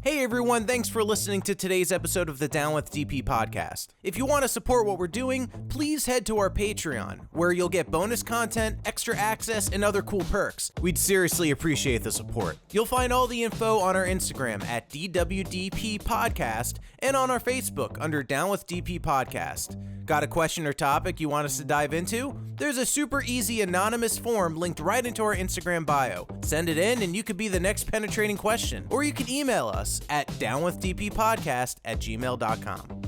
Hey everyone, thanks for listening to today's episode of the Down with DP podcast. If you want to support what we're doing, please head to our Patreon, where you'll get bonus content, extra access, and other cool perks. We'd seriously appreciate the support. You'll find all the info on our Instagram at DWDP Podcast and on our Facebook under Down with DP Podcast. Got a question or topic you want us to dive into? There's a super easy anonymous form linked right into our Instagram bio. Send it in and you could be the next penetrating question. Or you can email us at downwithdppodcast@gmail.com.